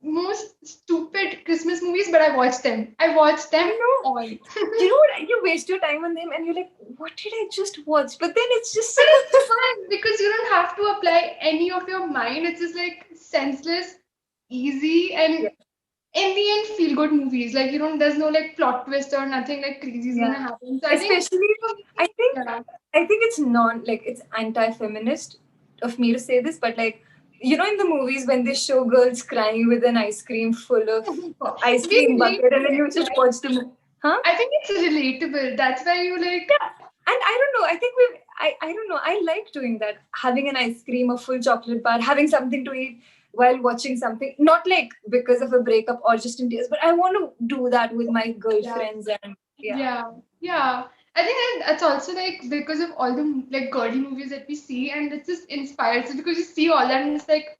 most stupid Christmas movies, but I watch them. I watch them I know. all. You know what? You waste your time on them, and you're like, "What did I just watch?" But then it's just so. But it's fun because you don't have to apply any of your mind. It's just like senseless, easy, and Yeah. in the end, feel good movies. Like you don't, there's no like plot twist or nothing like crazy is gonna Yeah. happen. So I think, Especially, I think yeah, I think it's it's anti-feminist of me to say this, but like in the movies when they show girls crying with an ice cream full of ice we cream relate bucket, to and then it, you just right? watch the movie, huh? I think it's relatable. That's why you like, Yeah, and I don't know. I think I don't know. I like doing that, having an ice cream, a full chocolate bar, having something to eat while watching something. Not like because of a breakup or just in tears, but I want to do that with my yeah, girlfriends and yeah. yeah, yeah. I think that's also like because of all the like girly movies that we see, and it just inspires us because you see all that, and it's like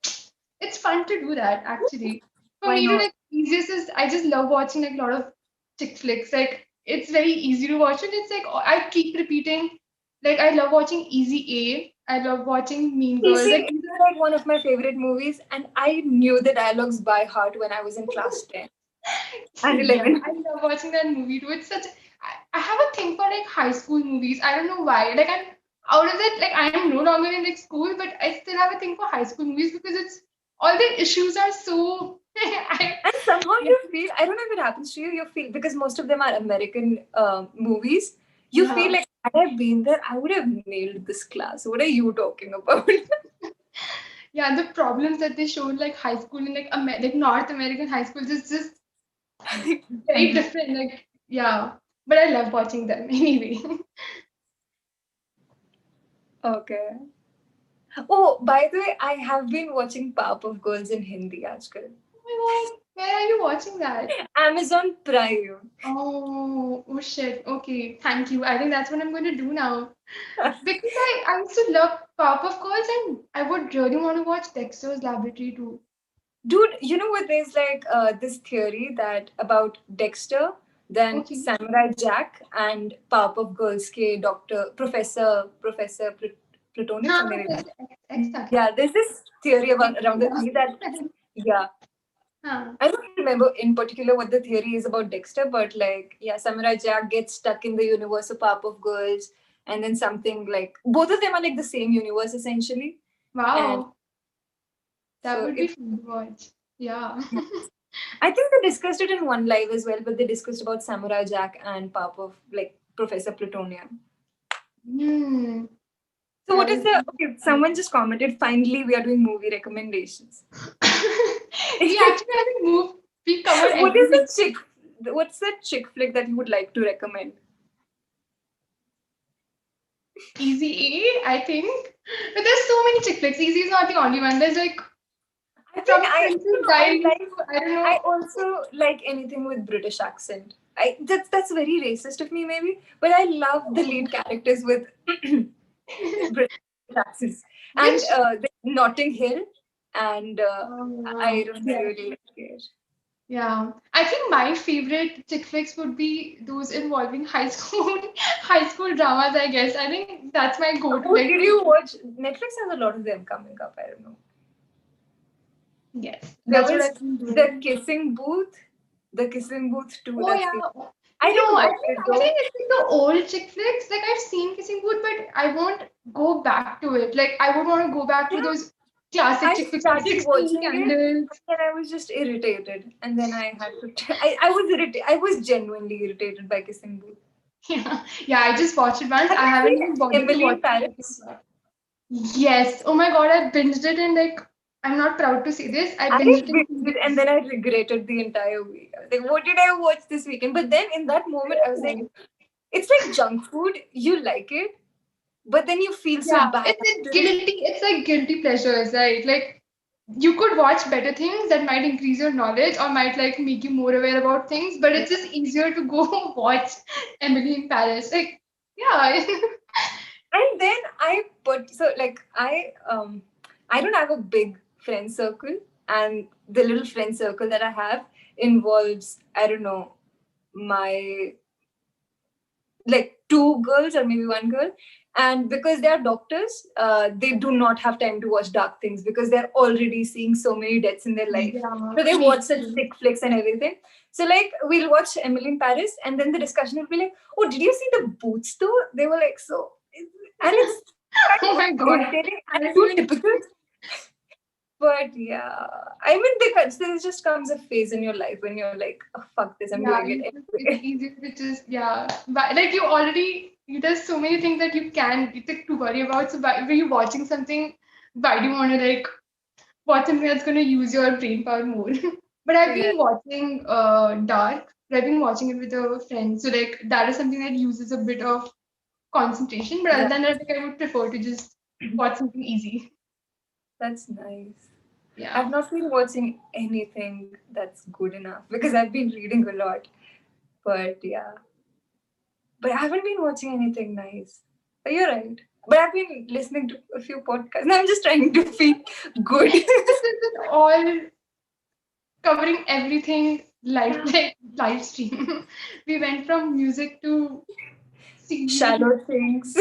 it's fun to do that actually. For Why me to not? like easiest is I just love watching like a lot of chick flicks. Like it's very easy to watch and it's like I keep repeating. Like I love watching Easy A. I love watching Mean Girls. Easy Like is these like one of my favorite movies, and I knew the dialogues by heart when I was in class 10 and yeah, 11. I love watching that movie too. It's such. I have a thing for like high school movies. I don't know why. Like I'm out of it. Like I am no longer in like school, but I still have a thing for high school movies because it's all the issues are so. And somehow you feel, I don't know if it happens to you, you feel, because most of them are American movies, you feel Yeah. like, had I been there, I would have nailed this class. What are you talking about? Yeah, the problems that they showed like high school in like like North American high schools is just very Mhm. different. Like yeah, but I love watching them anyway. Okay. Oh, by the way, I have been watching Powerpuff Girls in Hindi aajkal. Oh my god, where are you watching that? Amazon Prime. Oh, oh shit. Okay, thank you. I think that's what I'm going to do now because I used to love Powerpuff Girls and I would really want to watch Dexter's Laboratory too. Dude, you know what? There's like this theory that about Dexter, then Okay. Samurai Jack, and Powerpuff Girls ke Doctor Professor Plutonic, हाँ, something like that. Professor X था Yeah, क्या? there's this theory about around the Yeah. theory that yeah, हाँ. I don't remember in particular what the theory is about Dexter, but like yeah, Samurai Jack gets stuck in the universe of Powerpuff Girls, and then something like both of them are like the same universe essentially, and Wow, that so would be it's. fun to watch. Yeah. I think they discussed it in one live as well, but they discussed about Samurai Jack and Papa, like Professor Plutonium. Hmm. So what That is would the be okay? fun. Someone just commented. Finally, we are doing movie recommendations. We actually haven't moved. We covered What is everything. the chick? What's that chick flick that you would like to recommend? Easy A, I think. But there's so many chick flicks. Easy is not the only one. There's like I think from I Princess don't know. Diaries to I don't I know. also like anything with British accent. That's very racist of me maybe, but I love the lead characters with British accents. And Which Notting Hill, and I wow. don't Yeah. really like it. Yeah. I think my favorite chick flicks would be those involving high school high school dramas, I guess. I think that's my go-to. Oh, Like did you watch? Netflix has a lot of them coming up. I don't know. yes, There that's what was I've been the doing. Kissing Booth, the Kissing Booth 2. Oh That's the. yeah. I No, didn't watch it I though. think it's like the old chick flicks. Like I've seen Kissing Booth, but I won't go back to it. Like I would want to go back You to know, those classic I chick flicks like started 16 watching it, Candles. and then I was just irritated, and then I had to. I was irritated. I was genuinely irritated by Kissing Booth. Yeah, yeah. I just watched it once. Have I you haven't seen even bothered to Emily watch in the second Paris? part. Yes. Oh my God, I binged it in like, I'm not proud to say this. I I binged it in binged it and 2 days. then I regretted the entire week. I was like, what did I watch this weekend? But then in that moment, I was like, Oh. it's like junk food. You like it, but then you feel so Yeah, bad it's after it. guilty. It's like guilty pleasures, right? Like you could watch better things that might increase your knowledge or might like make you more aware about things, but Yeah. it's just easier to go watch Emily in Paris. Like, yeah. And then I put so like I don't have a big friend circle, and the little friend circle that I have involves, I don't know, my like two girls or maybe one girl. And because they are doctors, they do not have time to watch dark things because they're already seeing so many deaths in their life. Yeah, So they me watch such too. sick flicks and everything. So like we'll watch Emily in Paris, and then the discussion will be like, "Oh, did you see the boots though?" They were like, "So," and it's kind Oh of my God. irritating I and don't too even typical. But yeah, I mean, because there just comes a phase in your life when you're like, oh, "Fuck this, I'm yeah, doing it it's anyway." easier to just yeah. But like you already there's so many things that you can like, to worry about. So why, when you're watching something, why do you want to like watch something that's going to use your brain power more? But I've Yeah, been watching Dark. I've been watching it with a friend. So like that is something that uses a bit of concentration. But other yeah, than that, like, I would prefer to just watch something easy. that's nice. Yeah. I've not been watching anything that's good enough because I've been reading a lot. But yeah, but I haven't been watching anything nice. But you're right. But I've been listening to a few podcasts. Now I'm just trying to feel good. This isn't all covering everything live like live stream. We went from music to series, Shallow things.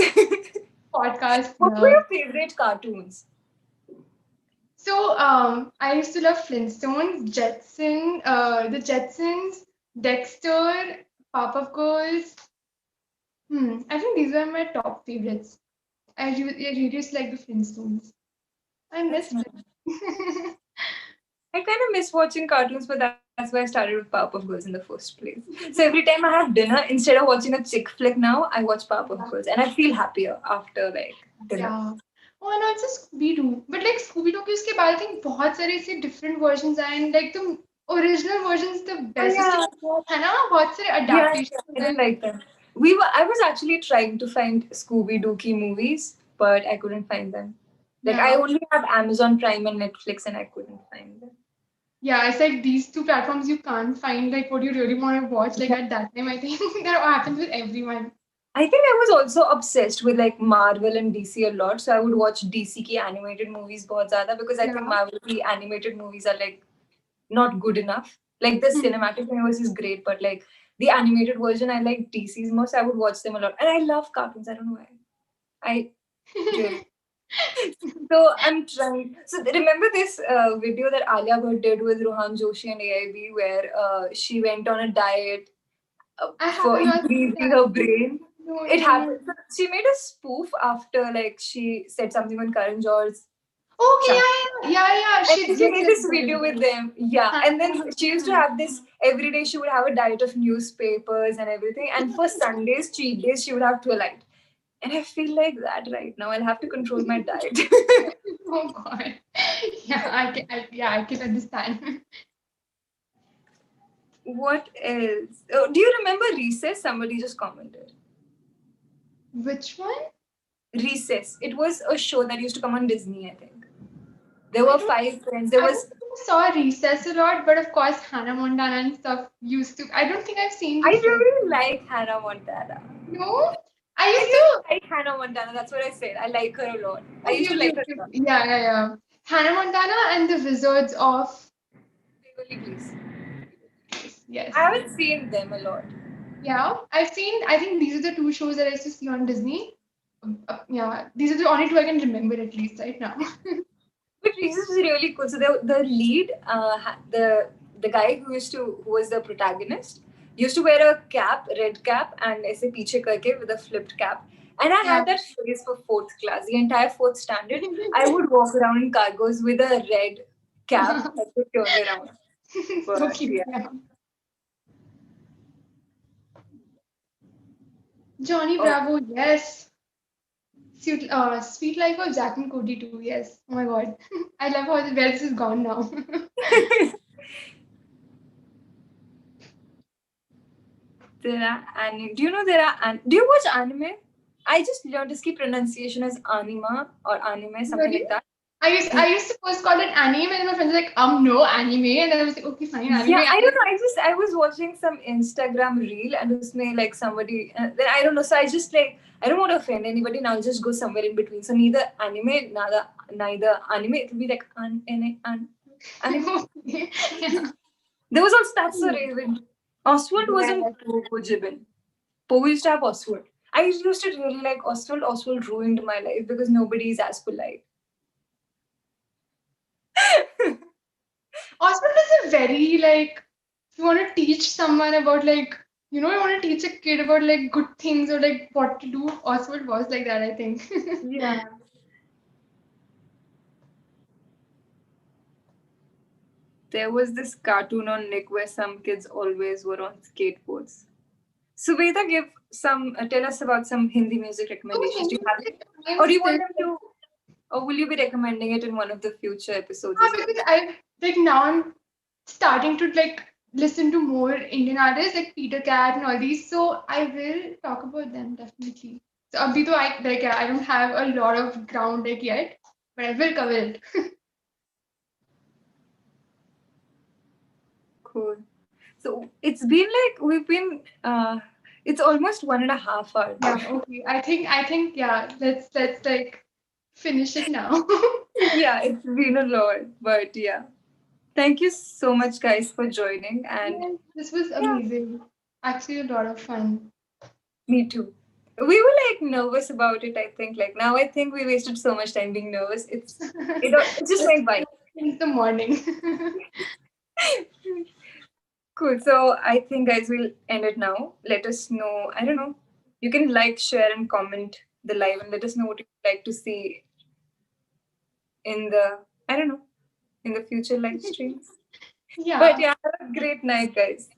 podcast. What were Yeah. your favorite cartoons? So I used to love Flintstones, the Jetsons, Dexter, Powerpuff Girls. I think these were my top favorites. I really used to like the Flintstones. I That's miss nice. Flintstones. I kind of miss watching cartoons, but that's why I started with Powerpuff Girls in the first place. So every time I have dinner, instead of watching a chick flick now, I watch Powerpuff Girls, and I feel happier after like dinner. Yeah. Oh, and also Scooby-Doo. But like Scooby-Doo के उसके बाद I think बहुत सारे ऐसे different versions आए and like the original version is the Oh best. उसके yeah, बाद बहुत है ना बहुत सारे yeah, adaptations I didn't and like them. We were. I was actually trying to find Scooby Dookie movies, but I couldn't find them. Like I yeah. only have Amazon Prime and Netflix, and I couldn't find them. Yeah, it's like these two platforms you can't find like what you really want to watch like at that time. I think that happens with everyone. I think I was also obsessed with like Marvel and DC a lot, so I would watch DC ki animated movies बहुत ज़्यादा because I think Yeah. Marvel ki animated movies are like not good enough. Like the Hmm. cinematic universe is great, but like the animated version, I like DC's most. I would watch them a lot, and I love cartoons. I don't know why. I really. So I'm trying. So remember this video that Alia Bhatt did with Rohan Joshi and AIB, where she went on a diet I for have not seen increasing that. her brain. No, It no. happened. So she made a spoof after like she said something on Karan Johar's Okay, channel. yeah, yeah, yeah, yeah. And She then she did made this this video video. with them. Yeah. Huh, And then huh, she used to huh. have this every day she would have a diet of newspapers and everything. And for Sundays, cheat days, she would have twilight. And I feel like that right now. I'll have to control my diet. Oh God. Yeah, I can understand. What else? Oh, do you remember Recess? Somebody just commented. Which one? Recess. It was a show that used to come on Disney, I think. There I were don't five friends. There I don't was. think I saw Recess a lot, but of course Hannah Montana and stuff used to. I don't think I've seen I Recess. really like Hannah Montana. No, I I used really to. like Hannah Montana. That's what I said. I like her a lot. I used Okay, to okay, like her okay. a lot. Yeah, yeah, yeah. Hannah Montana and the Wizards of. Beverly Hills. I Yes. haven't seen them a lot. Yeah, I've seen. I think these are the two shows that I used to see on Disney. Yeah, these are the only two I can remember at least right now. But Recess was really cool. So the lead, the guy who was the protagonist, used to wear a cap, red cap, and ऐसे पीछे करके with a flipped cap. And I Yeah. had that phase for fourth class. The entire fourth standard, I would walk around in cargos with a red cap that would turn around. So But cute. yeah. Yeah. Johnny Oh, Bravo, yes. Sweet Life of Jack and Cody too. Yes. Oh my god. I love how where this is gone now. There are anime. Do you know there are? Do you watch anime? I just learned this key pronunciation as anima or anime, something Really? like that. I used to first call it anime, and then my friends were like, no anime, and then I was like, okay, fine, anime. Yeah, I And don't know. I was watching some Instagram reel and usme like somebody then I don't know. So I just like I don't want to offend anybody and I'll just go somewhere in between. So neither anime, neither anime. It'll be like anime. yeah. There was also that's the reason. Oswald Yeah. wasn't Poe. Poe used to have Oswald. I used to really like Oswald. Oswald ruined my life because nobody is as polite. Oswald is a very like, if you want to teach someone about like, you want to teach a kid about like good things or like what to do. Oswald was like that, I think. Yeah. There was this cartoon on Nick where some kids always were on skateboards. Sumedha, give some. Tell us about some Hindi music So recommendations. Do you Hindi have music, it, I'm or do you still want them to, or will you be recommending it in one of the future episodes as well? because I like now I'm starting to like listen to more Indian artists like Peter Cat and all these. So I will talk about them definitely. So abhi to I don't have a lot of ground like yet, but I will cover it. Cool. So it's been like we've been. It's almost 1.5 hours. Yeah, okay. I think yeah, let's like finish it now. Yeah, it's been a lot, but yeah. Thank you so much, guys, for joining. And Yeah, this was yeah, amazing. Actually a lot of fun. me too. We were like nervous about it. I think like now I think we wasted so much time being nervous. It just It's went by. since the morning. Cool. So I think guys we'll end it now. Let us know. I don't know. You can like, share, and comment the live and let us know what you'd like to see in the I don't know in the future live streams. But Yeah. yeah, have a great night, guys.